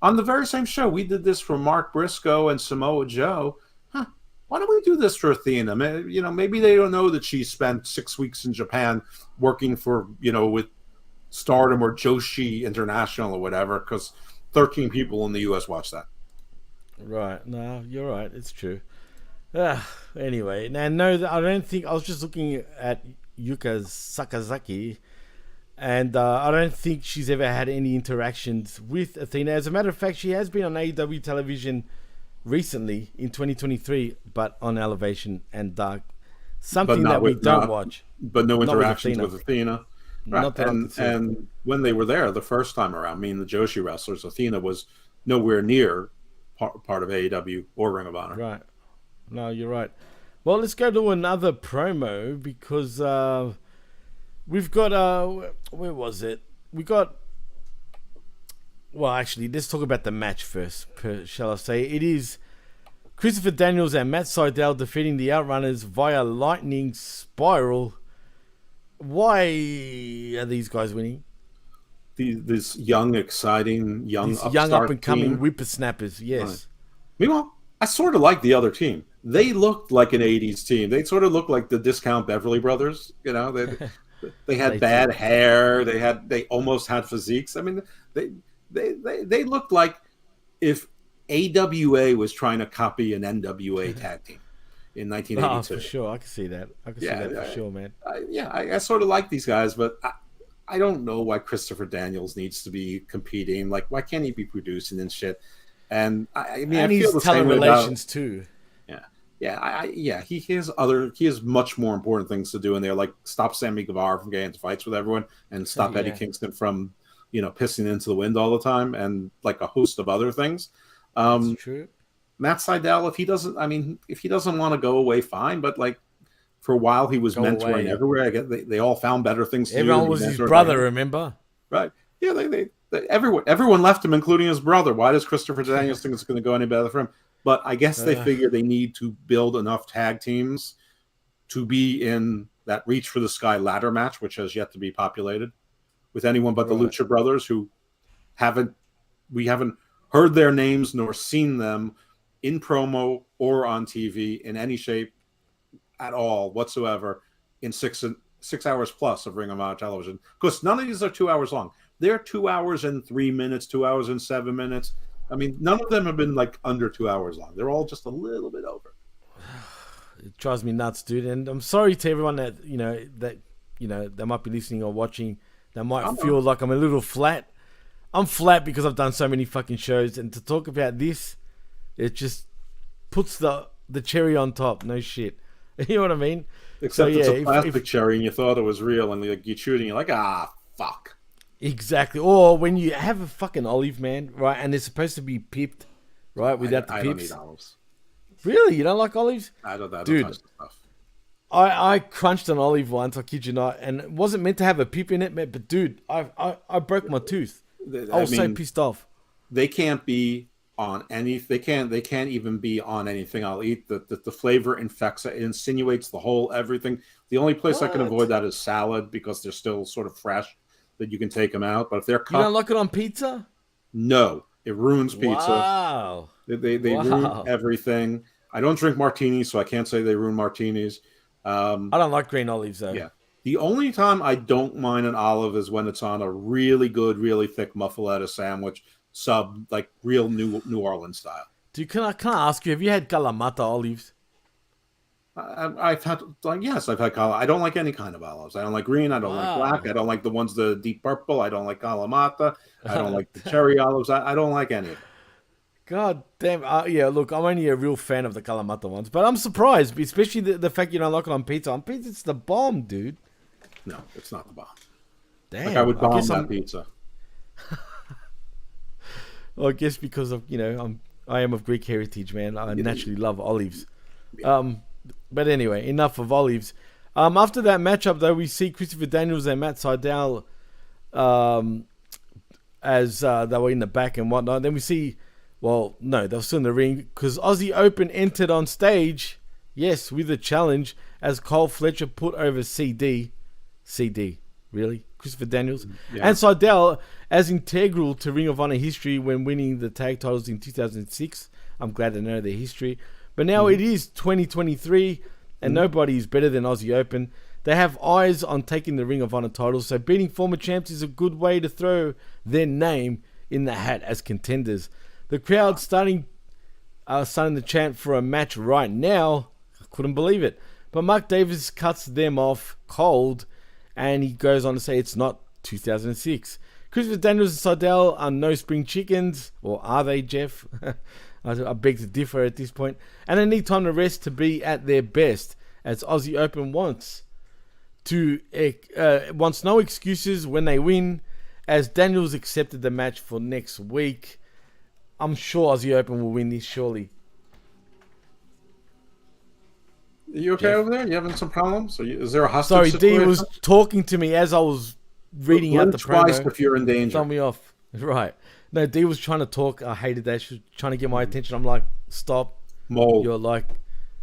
on the very same show, we did this for Mark Briscoe and Samoa Joe. Why don't we do this for Athena? Maybe they don't know that she spent 6 weeks in Japan working for, with Stardom or Joshi International or whatever, because 13 people in the U.S. watch that. Right. No, you're right. It's true. Anyway, now, no, I don't think... I was just looking at Yuka Sakazaki, and I don't think she's ever had any interactions with Athena. As a matter of fact, she has been on AEW television recently in 2023, but on Elevation and Dark. Something that we don't watch. But no interactions with Athena. Right. Not and when they were there the first time around, the Joshi wrestlers, Athena was nowhere near part of AEW or Ring of Honor. Right. No, you're right. Well, let's go to another promo, because we've got where was it? We got... Well, actually, let's talk about the match first, shall I say. It is Christopher Daniels and Matt Sydal defeating the Outrunners via Lightning Spiral. Why are these guys winning? This young, exciting, young up-and-coming team. whippersnappers, yes. Right. Meanwhile, I sort of like the other team. They looked like an 80s team. They sort of looked like the Discount Beverly Brothers. They had bad hair. They almost had physiques. I mean, they looked like if AWA was trying to copy an NWA tag team in 1982. Oh, for sure. I can see that. See that for sure, man. I sort of like these guys, but I don't know why Christopher Daniels needs to be competing. Like, why can't he be producing and shit? And I he's feel the talent same relations too. He has much more important things to do in there, like stop Sammy Guevara from getting into fights with everyone, and stop Eddie Kingston from pissing into the wind all the time, and like a host of other things. That's true. Matt Sydal, if he doesn't want to go away, fine. But like for a while, he was mentoring everywhere. I guess they all found better things to do. Everyone was his brother, remember? Right? Yeah, everyone left him, including his brother. Why does Christopher Daniels think it's going to go any better for him? But I guess they figure they need to build enough tag teams to be in that Reach for the Sky ladder match, which has yet to be populated with anyone but the Lucha Brothers, who we haven't heard their names nor seen them in promo or on TV in any shape at all whatsoever in 6 hours plus of Ring of Honor television. Because none of these are 2 hours long. They're 2 hours and 3 minutes, 2 hours and 7 minutes. I mean, none of them have been like under 2 hours long. They're all just a little bit over. It drives me nuts, dude. And I'm sorry to everyone that they might be listening or watching. They might feel like I'm a little flat. I'm flat because I've done so many fucking shows, and to talk about this, it just puts the cherry on top. No shit. You know what I mean? Except it's a plastic cherry, and you thought it was real, and you chew it, and you're like, fuck. Exactly. Or when you have a fucking olive, man, right, and they're supposed to be pipped, right, without the pips. I don't eat olives. Really? You don't like olives? I don't touch Dude, the stuff. I crunched an olive once, I kid you not, and it wasn't meant to have a pip in it, man, but dude, I broke my tooth. I was so pissed off. They can't be on any. They can't even be on anything I'll eat. The flavor infects it, insinuates the whole everything. The only place I can avoid that is salad because they're still sort of fresh that you can take them out. But if they're cooked, you don't like it on pizza? No, it ruins pizza. Wow. They ruin everything. I don't drink martinis, so I can't say they ruin martinis. I don't like green olives though. Yeah. The only time I don't mind an olive is when it's on a really good, really thick muffaletta sandwich, like real New Orleans style. Dude, can I ask you, have you had Kalamata olives? I've had, yes, I've had Kalamata. I don't like any kind of olives. I don't like green. I don't like black. I don't like the ones that are deep purple. I don't like Kalamata. I don't like the cherry olives. I don't like any of them. God damn. Yeah, look, I'm only a real fan of the Kalamata ones, but I'm surprised, especially the fact you don't like it on pizza. On pizza, it's the bomb, dude. No, it's not the bomb. Damn. Like I would bomb that pizza. Well, I guess because of, I am of Greek heritage, man. I naturally love olives. Yeah. But anyway, enough of olives. After that matchup, though, we see Christopher Daniels and Matt Sydal as they were in the back and whatnot. Then we see, well, no, they were still in the ring because Aussie Open entered on stage, yes, with a challenge as Cole Fletcher put over CD, really? Christopher Daniels. Yeah. And Sydal as integral to Ring of Honor history when winning the tag titles in 2006. I'm glad to know their history. But now it is 2023 and nobody is better than Aussie Open. They have eyes on taking the Ring of Honor titles, so beating former champs is a good way to throw their name in the hat as contenders. The crowd starting to chant for a match right now. I couldn't believe it. But Mark Davis cuts them off cold, and he goes on to say it's not 2006. Christopher Daniels and Sydal are no spring chickens, or are they, Jeff? I beg to differ at this point. And they need time to rest to be at their best, as Aussie Open wants no excuses when they win, as Daniels accepted the match for next week. I'm sure Aussie Open will win this, surely. Are you okay over there? You having some problems? Is there a hostage Sorry, situation? D was talking to me as I was reading out the promo. If you're in danger. Tell me off. Right. No, D was trying to talk. I hated that. She was trying to get my attention. I'm like, stop. Mole. You're like...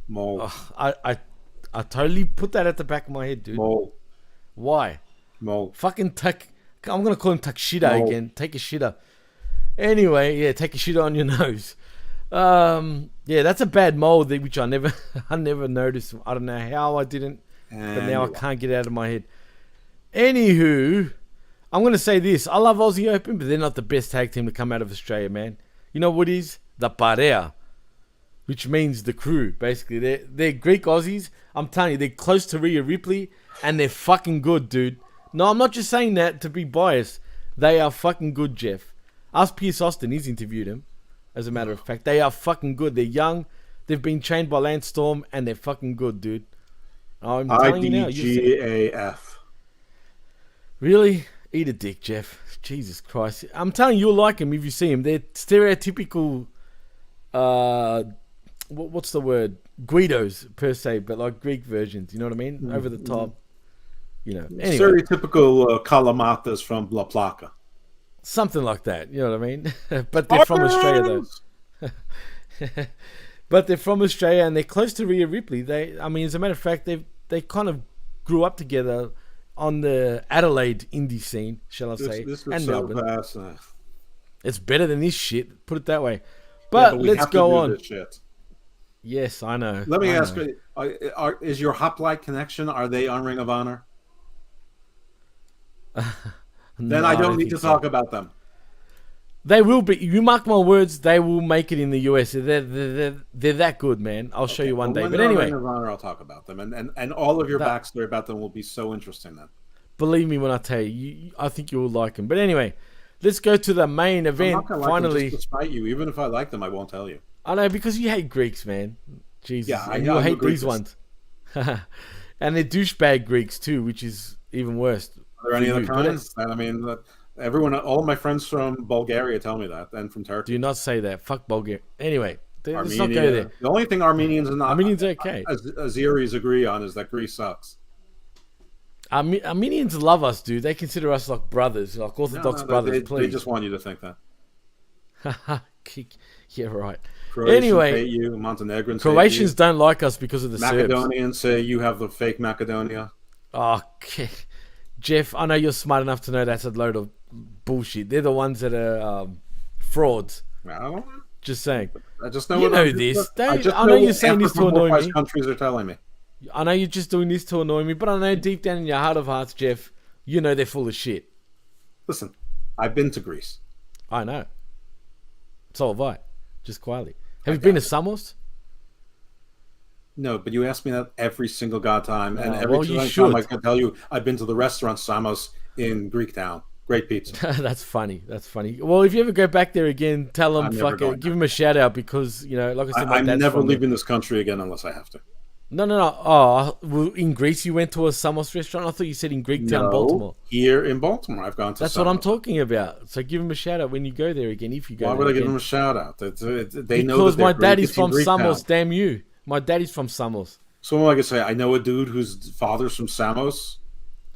Mole. I totally put that at the back of my head, dude. Mole. Why? Mole. Fucking I'm going to call him Takshida again. Take a shitter. Anyway, yeah, take a shitter on your nose. Yeah, that's a bad mole which I never noticed. I don't know how I didn't, but now I can't get it out of my head. Anywho, I'm going to say this. I love Aussie Open, but they're not the best tag team to come out of Australia, man. You know what is? The Parea, which means the crew, basically. They're Greek Aussies. I'm telling you, they're close to Rhea Ripley, and they're fucking good, dude. No, I'm not just saying that to be biased. They are fucking good, Jeff. Ask Pierce Austin. He's interviewed him. As a matter of fact, they are fucking good. They're young. They've been trained by Lance Storm, and they're fucking good, dude. I'm telling you now. IDGAF. Really? Eat a dick, Jeff. Jesus Christ. I'm telling you, you'll like them if you see them. They're stereotypical, what's the word? Guidos, per se, but like Greek versions. You know what I mean? Over the top. You know. Anyway. Stereotypical Kalamatas from La Placa. Something like that. You know what I mean? But they're from Australia, though. But they're from Australia, and they're close to Rhea Ripley. As a matter of fact, they kind of grew up together on the Adelaide indie scene, shall I say, and so Melbourne. It's better than this shit, put it that way. But let's go on. This shit. Yes, I know. Let me ask you, is your Hoplite connection, are they on Ring of Honor? No, then I don't need to talk about them. They will be. You mark my words. They will make it in the US. They're that good, man. I'll show you one day. But anyway, I'll talk about them, and all of your backstory about them will be so interesting. Then, believe me when I tell you, I think you will like them. But anyway, let's go to the main event. I'm not gonna finally, like them just to spite you. Even if I like them, I won't tell you. I know because you hate Greeks, man. Jesus, Yeah, and you hate these ones. And they're douchebag Greeks too, which is even worse. Are there any other kinds? I mean, everyone, all of my friends from Bulgaria tell me that, and from Turkey. Do not say that. Fuck Bulgaria. Anyway, let's Armenia, not go there. The only thing Armenians and Armenians are okay. Azeris agree on is that Greece sucks. Armenians love us, dude. They consider us like brothers, like Orthodox brothers. They just want you to think that. Yeah, right. Croatians anyway, hate you. Montenegrins Croatians hate you. don't like us because of the Macedonians Serbs. say you have the fake Macedonia. Oh, okay. Jeff, I know you're smart enough to know that's a load of bullshit. They're the ones that are frauds. Well, just saying. I just know you know this. I know you're saying this to annoy me. Countries are telling me. I know you're just doing this to annoy me, but I know deep down in your heart of hearts, Jeff, you know they're full of shit. Listen, I've been to Greece. I know. So have I. Just quietly. Have you been to Samos? No, but you ask me that every single time, and every you time I can tell you I've been to the restaurant Samos in Greek Town. Great pizza. That's funny. Well, if you ever go back there again, tell them, give them a shout out because, you know, like I said, I'm never leaving this country again unless I have to. No. Oh, well, in Greece you went to a Samos restaurant? I thought you said in Greek Town, Baltimore. Here in Baltimore I've gone to That's Samos. what I'm talking about. So give them a shout out when you go there again, if you go Why there would I again. give them a shout out? They know because that my Greek. daddy's It's from Greek Samos, Town. damn you. My daddy's from Samos. So like I say, I know a dude whose father's from Samos.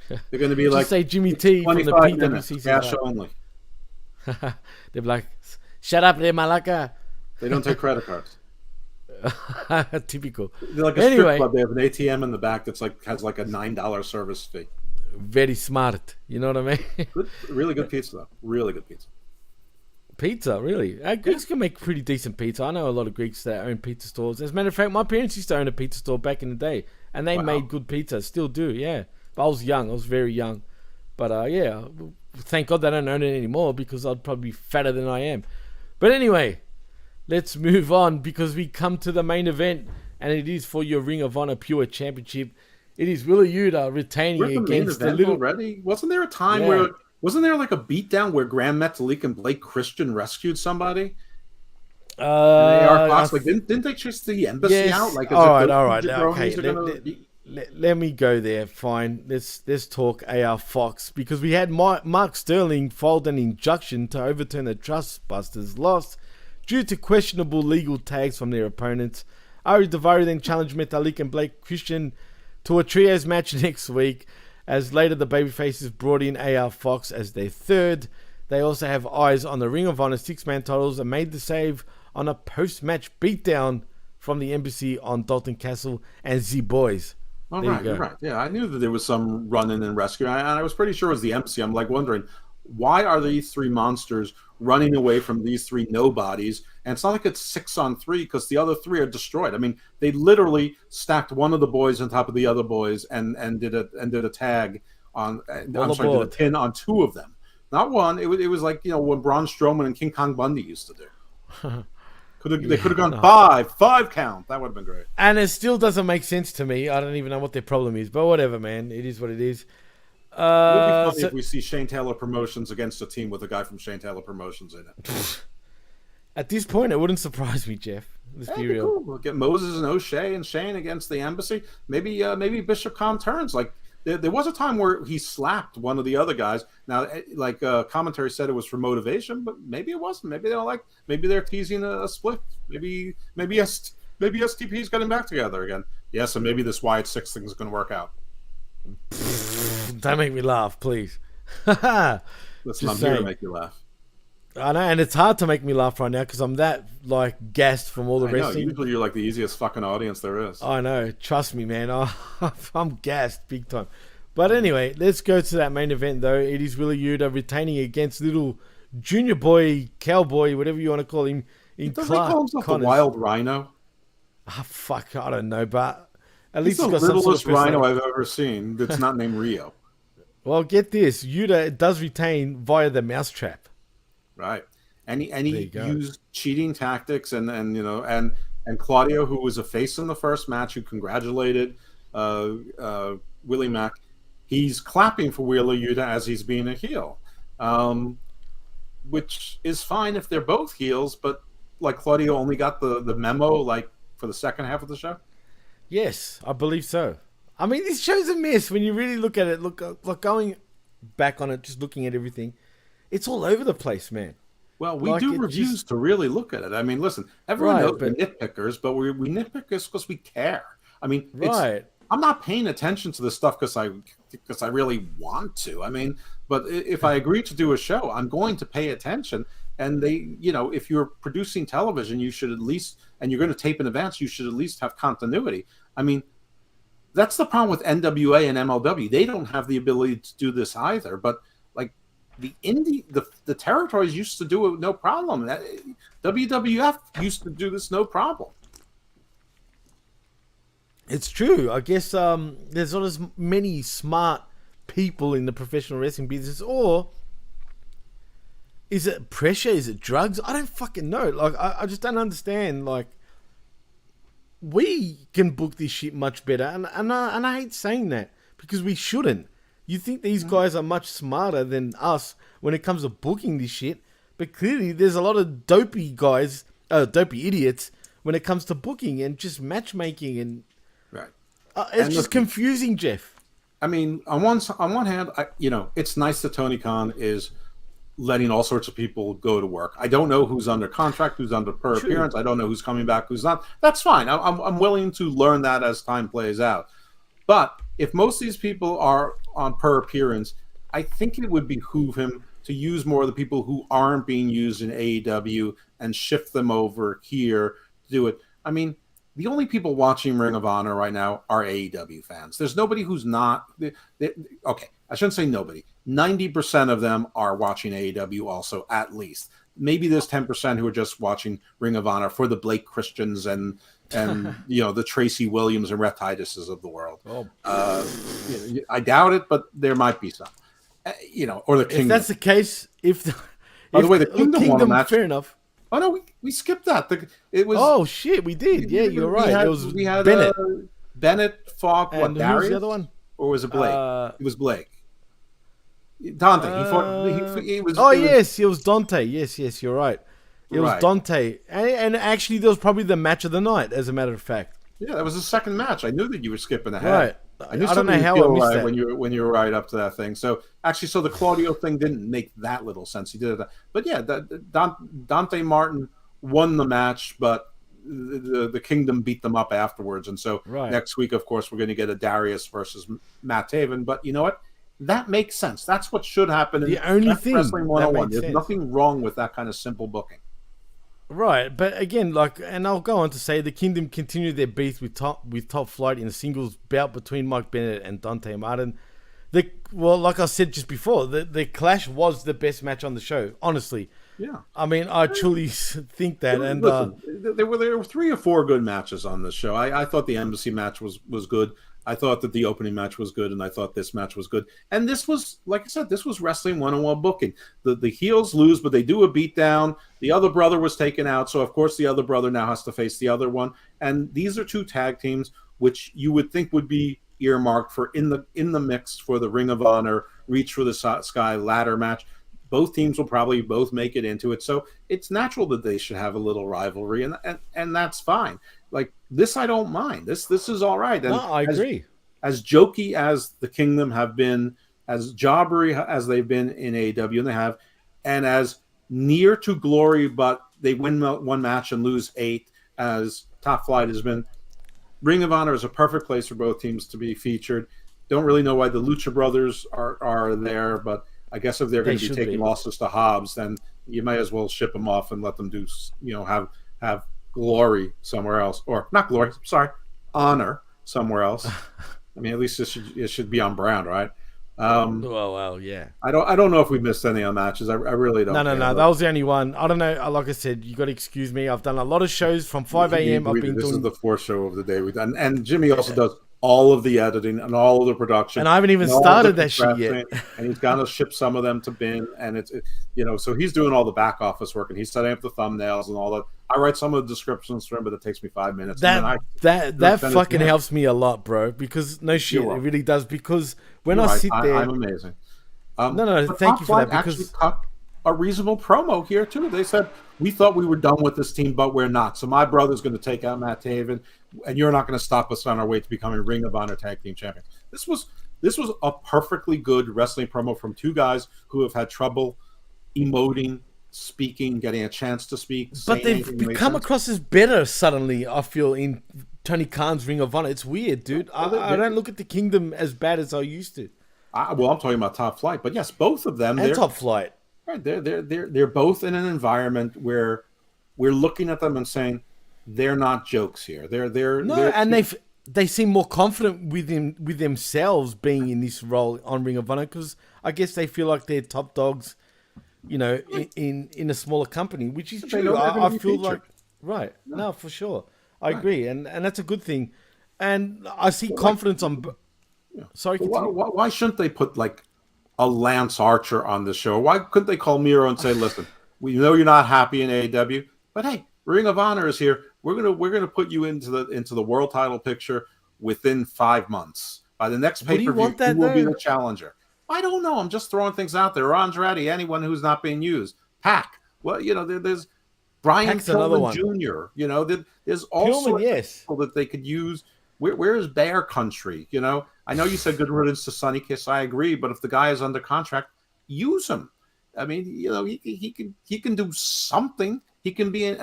They're going to be Just like, say Jimmy T from the 25 minutes, PWC. cash only. They'll be like, shut up, there, malaka. They don't take credit cards. Typical. They're like a strip club. They have an ATM in the back that's like has like a $9 service fee. Very smart. You know what I mean? Really good pizza though. Really good pizza. Pizza, really? Greeks can make pretty decent pizza. I know a lot of Greeks that own pizza stores. As a matter of fact, my parents used to own a pizza store back in the day, and they made good pizza. Still do, yeah. But I was young. I was very young. But yeah, thank God they don't own it anymore because I'd probably be fatter than I am. But anyway, let's move on because we come to the main event, and it is for your Ring of Honor Pure Championship. It is Wheeler Yuta retaining against the little. Already? Wasn't there a time where? Wasn't there like a beatdown where Grand Metalik and Blake Christian rescued somebody? Didn't they chase the embassy out? Like, all right. Okay, let me go there. Fine. Let's talk AR Fox because we had Mark Sterling filed an injunction to overturn the Trustbusters' loss due to questionable legal tags from their opponents. Ari Daivari then challenged Metalik and Blake Christian to a trios match next week, as later the babyfaces brought in AR Fox as their third. They also have eyes on the Ring of Honor 6-man titles and made the save on a post-match beatdown from the embassy on Dalton Castle and Z-Boys. You're right. Yeah, I knew that there was some run-in and rescue. I was pretty sure it was the embassy. I'm like wondering, why are these three monsters running away from these three nobodies? And it's not like it's 6-on-3 because the other three are destroyed. I mean, they literally stacked one of the boys on top of the other boys and did a tag on. Did a pin on two of them, not one. It was like what Braun Strowman and King Kong Bundy used to do. They could have gone five count. That would have been great. And it still doesn't make sense to me. I don't even know what their problem is, but whatever, man. It is what it is. It would be funny if we see Shane Taylor Promotions against a team with a guy from Shane Taylor Promotions in it. At this point, it wouldn't surprise me, Jeff. Let's be real. Cool. We'll get Moses and O'Shea and Shane against the embassy. Maybe Bishop Khan turns. Like there was a time where he slapped one of the other guys. Now, like commentary said, it was for motivation, but maybe it wasn't. Maybe they don't like. Maybe they're teasing a split. Maybe STP's getting back together again. Yes, and maybe this Wyatt Six thing is going to work out. Don't make me laugh, please. Listen, I'm here to make you laugh. I know, and it's hard to make me laugh right now because I'm that gassed from all the wrestling. Usually you're like the easiest fucking audience there is. I know. Trust me, man. I'm gassed big time. But anyway, let's go to that main event though. It is Wheeler Yuta retaining against little junior boy, cowboy, whatever you want to call him. Does he call himself the Wild Rhino? Fuck, I don't know, but at least he's he's the got littlest some sort of rhino I've ever seen that's not named Rio. Well, get this. Yuta does retain via the mousetrap. Right. and There he you go. used cheating tactics, and Claudio, who was a face in the first match, who congratulated Willie Mack, he's clapping for Wheeler Yuta as he's being a heel, which is fine if they're both heels, but like Claudio only got the memo like for the second half of the show. Yes, I believe so. I mean, this show's a mess when you really look at it. Look, like going back on it, just looking at everything, it's all over the place, man. Well, we do reviews to really look at it. I mean, listen, everyone knows we're nitpickers, but we nitpick because we care. I mean, I'm not paying attention to this stuff because I really want to. I mean, but if I agree to do a show, I'm going to pay attention. And if you're producing television, you should at least, and you're going to tape in advance, you should at least have continuity. I mean, that's the problem with NWA and MLW. They don't have the ability to do this either. But like the territories used to do it no problem. WWF used to do this no problem. It's true. I guess there's not as many smart people in the professional wrestling business, or is it pressure? Is it drugs? I don't fucking know. Like, I just don't understand. Like, we can book this shit much better, and I hate saying that because we shouldn't. You think these guys are much smarter than us when it comes to booking this shit, but clearly there's a lot of dopey guys, dopey idiots when it comes to booking and just matchmaking and. Right. It's just confusing, Jeff. I mean, on one hand, it's nice that Tony Khan is letting all sorts of people go to work. I don't know who's under contract, who's under per appearance. I don't know who's coming back, who's not. That's fine. I'm willing to learn that as time plays out. But if most of these people are on per appearance, I think it would behoove him to use more of the people who aren't being used in AEW and shift them over here to do it. I mean, the only people watching Ring of Honor right now are AEW fans. There's nobody who's not. Okay, I shouldn't say nobody. 90% of them are watching AEW also, at least. Maybe there's 10% who are just watching Ring of Honor for the Blake Christians and the Tracy Williams and Rhett Tituses of the world. I doubt it, but there might be some. Or the Kingdom. If that's the case, by the way, the Kingdom match. Fair enough. Oh no, we skipped that. It was. Oh shit, we did. Yeah, you're right. We had Bennett. Bennett fought and Darius? Who was the other one? Or was it Blake? It was Blake. Dante. He fought. He was. Yes, it was Dante. Yes, you're right. It was Dante, and actually, that was probably the match of the night, as a matter of fact. Yeah, that was the second match. I knew that you were skipping ahead. Right. I don't know how I missed that when you were right up to that thing. So the Claudio thing didn't make that little sense. He did it, but yeah, Dante Martin won the match, but the Kingdom beat them up afterwards. And so next week, of course, we're going to get a Darius versus Matt Taven. But you know what? That makes sense. That's what should happen. The only thing Wrestling 101. There's nothing wrong with that kind of simple booking. Right, but again, and I'll go on to say the Kingdom continued their beef with Top Flight in a singles bout between Mike Bennett and Dante Martin. Like I said just before, the clash was the best match on the show. Honestly, yeah. I mean, I truly think that. And listen, there were 3 or 4 good matches on this show. I thought the Embassy match was good. I thought that the opening match was good, and I thought this match was good. And this was, like I said, this was Wrestling 101 booking. The heels lose, but they do a beatdown. The other brother was taken out, so of course the other brother now has to face the other one. And these are 2 tag teams which you would think would be earmarked for in the mix for the Ring of Honor Reach for the Sky ladder match. Both teams will probably both make it into it, so it's natural that they should have a little rivalry, and that's fine. Like this, I don't mind. This is all right. And I agree. As jokey as the Kingdom have been, as jobbery as they've been in AEW, and they have, and as near to glory, but they win 1 match and lose 8, as Top Flight has been. Ring of Honor is a perfect place for both teams to be featured. Don't really know why the Lucha Brothers are there, but I guess if they're going to be taking losses to Hobbs, then you might as well ship them off and let them do, have glory somewhere else, or not glory. Sorry, honor somewhere else. I mean, at least it should be on brand, right? Well, yeah. I don't know if we missed any on matches. I really don't. No. That was the only one. I don't know. Like I said, you got to excuse me. I've done a lot of shows from 5 a.m. This is the 4th show of the day we've done, and Jimmy also does all of the editing and all of the production. And I haven't even and all started of the that shit yet. And he's got to ship some of them to bin, and so he's doing all the back office work, and he's setting up the thumbnails and all that. I write some of the descriptions for him, but it takes me 5 minutes. That fucking helps me a lot, bro. Because no shit, it really does. Because when I sit there, I'm amazing. No, thank you for that. Because actually cut a reasonable promo here too. They said we thought we were done with this team, but we're not. So my brother's going to take out Matt Taven, and you're not going to stop us on our way to becoming Ring of Honor Tag Team Champions. This was a perfectly good wrestling promo from two guys who have had trouble emoting, speaking, getting a chance to speak. But they've come across as better suddenly, I feel, in Tony Khan's Ring of Honor. It's weird, dude. I don't look at the Kingdom as bad as I used to. Well, I'm talking about Top Flight, but yes, both of them. And Top Flight. Right, they're both in an environment where we're looking at them and saying they're not jokes here. They seem more confident with themselves being in this role on Ring of Honor, because I guess they feel like they're top dogs, in a smaller company, which is true. I feel like no, for sure, I agree, and that's a good thing, and I see confidence on. Sorry, why shouldn't they put like a Lance Archer on the show? Why couldn't they call Miro and say, "Listen, we know you're not happy in AEW, but hey, Ring of Honor is here. We're gonna put you into the world title picture within 5 months. By the next pay-per-view, you will be the challenger." I don't know. I'm just throwing things out there. Andrade, anyone who's not being used. Pac. Well, there's Brian Pillman Jr. There's all sorts of people that they could use. Where is Bear Country? I know you said good riddance to Sonny Kiss. I agree, but if the guy is under contract, use him. I mean, he can do something. He can be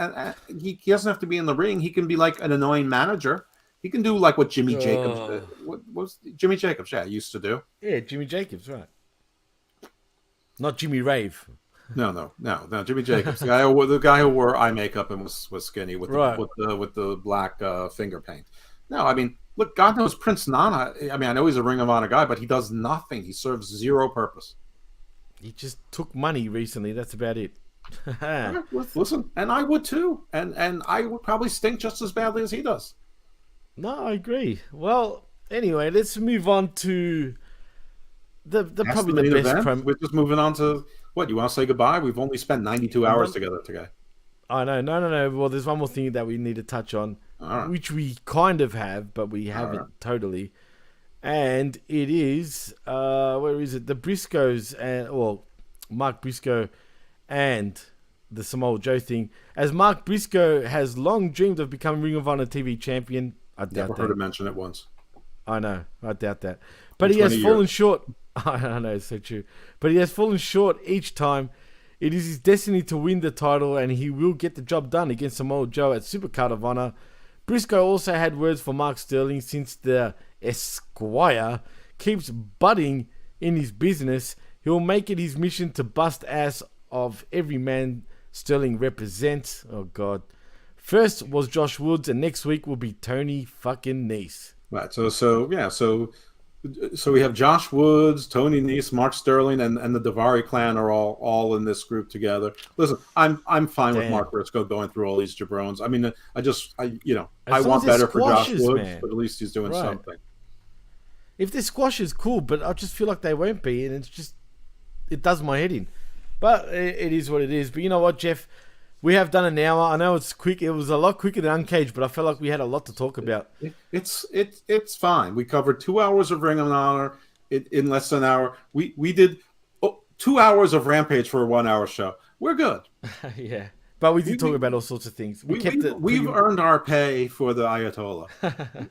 he doesn't have to be in the ring. He can be like an annoying manager. He can do like what Jimmy Jacobs did. What was Jimmy Jacobs? Yeah, used to do. Yeah, Jimmy Jacobs, right? Not Jimmy Rave. No. Jimmy Jacobs, the guy who wore eye makeup and was skinny with the black finger paint. No, I mean, look, God knows Prince Nana. I mean, I know he's a Ring of Honor guy, but he does nothing. He serves zero purpose. He just took money recently. That's about it. Listen, and I would too, and I would probably stink just as badly as he does. No, I agree. Well, anyway, let's move on to the probably the best promo. We're just moving on to what you want to say goodbye. We've only spent 92 hours together today. I know. No. Well, there's one more thing that we need to touch on, which we kind of have, but we haven't totally. And it is where is it? The Briscoes and Mark Briscoe and the Samoa Joe thing. As Mark Briscoe has long dreamed of becoming Ring of Honor TV champion. I doubt Never heard him mention it once. I know. I doubt that. But he has fallen short. I know, it's so true. But he has fallen short each time. It is his destiny to win the title, and he will get the job done against Samoa Joe at Supercard of Honor. Briscoe also had words for Mark Sterling, since the Esquire keeps butting in his business. He will make it his mission to bust ass of every man Sterling represents. Oh, God. First was Josh Woods, and next week will be Tony fucking Nese. Right. So we have Josh Woods, Tony Nese, Mark Sterling, and the Daivari clan are all in this group together. Listen, I'm fine with Mark Briscoe going through all these jabrones. I mean, I want better for Josh Woods, but at least he's doing something. If they're squashes, cool, but I just feel like they won't be, and it does my head in. But it is what it is. But you know what, Jeff? We have done an hour. I know it's quick. It was a lot quicker than Uncaged, but I felt like we had a lot to talk about. It's fine. We covered 2 hours of Ring of Honor in less than an hour. We did 2 hours of Rampage for a 1 hour show. We're good. Yeah, but we did talk about all sorts of things. We've earned our pay for the Ayatollah.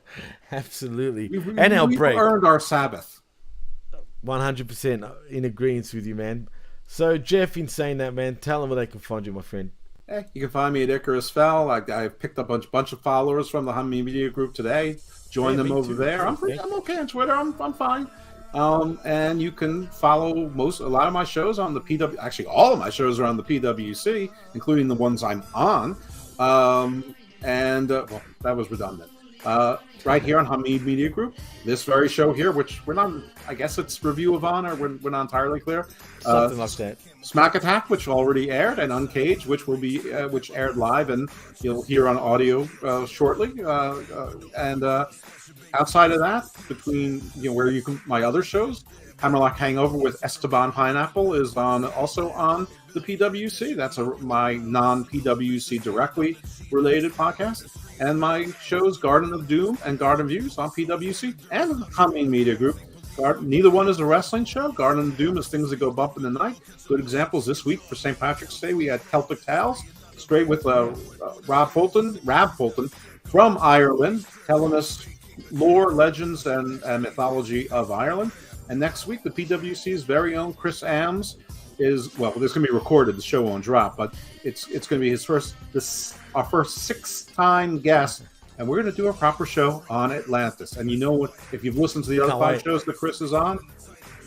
Absolutely, we've break. Earned our Sabbath. 100% in agreement with you, man. So Jeff, in saying that, man, tell them where they can find you, my friend. Hey, you can find me at Icarus Fell. I picked up a bunch of followers from the Hummy Media Group today. Join them over there. I'm okay on Twitter. I'm fine. And you can follow a lot of my shows on the PW. Actually, all of my shows are on the PWC, including the ones I'm on. Well, that was redundant. Right here on Hamid Media Group, this very show here, which we're not, I guess it's Review of Honor, we're not entirely clear. Something like that. Smack Attack, which already aired, and Uncaged, which will be which aired live, and you'll hear on audio shortly. And outside of that, between where you can my other shows, Hammerlock Hangover with Esteban Pineapple is also on the PWC. That's my non-PWC directly related podcast. And my shows Garden of Doom and Garden Views on PWC and the Humming Media Group. Neither one is a wrestling show. Garden of Doom is things that go bump in the night. Good examples this week for St. Patrick's Day. We had Celtic Tales, straight with Rab Fulton from Ireland, telling us lore, legends, and mythology of Ireland. And next week, the PWC's very own Chris Ames is, well, this is going to be recorded. The show won't drop, but it's going to be our first sixth-time guest, and we're going to do a proper show on Atlantis. And you know what? If you've listened to the other 5 shows that Chris is on,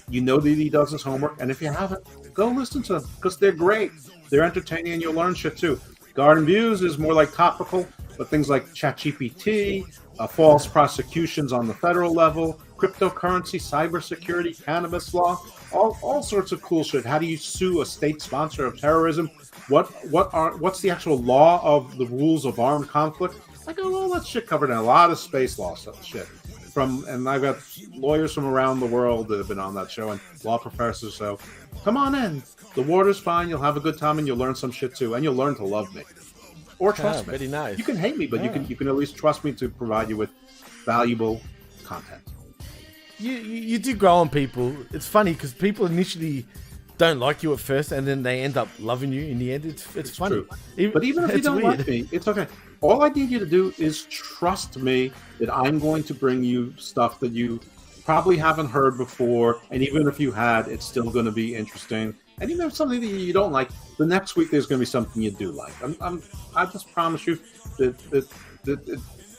you know that he does his homework. And if you haven't, go listen to them because they're great. They're entertaining, and you'll learn shit too. Garden Views is more like topical, but things like ChatGPT, false prosecutions on the federal level, cryptocurrency, cybersecurity, cannabis law, all sorts of cool shit. How do you sue a state sponsor of terrorism? What's the actual law of the rules of armed conflict? I got all that shit covered in a lot of space law shit. And I've got lawyers from around the world that have been on that show and law professors. So come on in. The water's fine. You'll have a good time and you'll learn some shit too. And you'll learn to love me or trust me. Very nice. You can hate me, but you can at least trust me to provide you with valuable content. You do grow on people. It's funny because people initially don't like you at first, and then they end up loving you in the end. It's funny. True. But even if you don't like me, it's okay. All I need you to do is trust me that I'm going to bring you stuff that you probably haven't heard before, and even if you had, it's still going to be interesting. And even if something that you don't like, the next week there's going to be something you do like. I just promise you that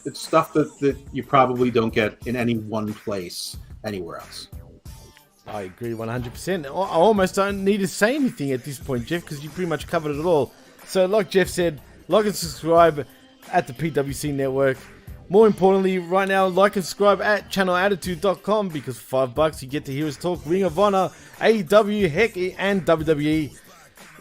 it's stuff that you probably don't get in any one place anywhere else. I agree 100%. I almost don't need to say anything at this point, Jeff, because you pretty much covered it all. So like Jeff said, like and subscribe at the PWC Network. More importantly, right now, like and subscribe at channelattitude.com because for $5 you get to hear us talk Ring of Honor, AEW, heck, and WWE.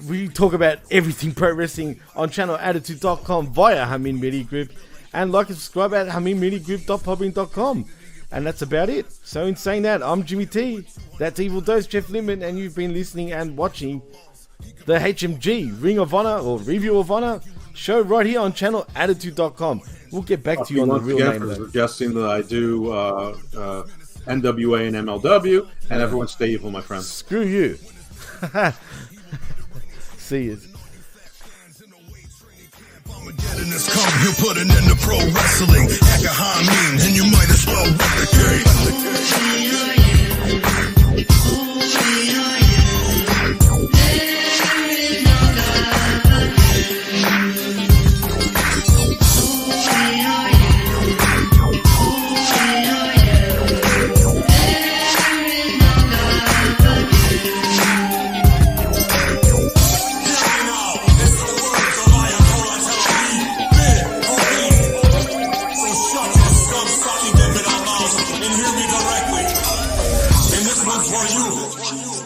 We talk about everything pro wrestling on channelattitude.com via Hamin Media Group, and like and subscribe at haminmediagroup.podbean.com. And that's about it. So in saying that, I'm Jimmy T. That's Evil Dose, Jeff Lippman, and you've been listening and watching the HMG Ring of Honor or Review of Honor show right here on channelattitude.com. We'll get back to you on the real name. For suggesting that I do NWA and MLW, and everyone stay evil, my friends. Screw you. See you. Armageddon has come, you put it into pro wrestling. Heck a high mean, and you might as well replicate. And hear me directly. And this one's for you.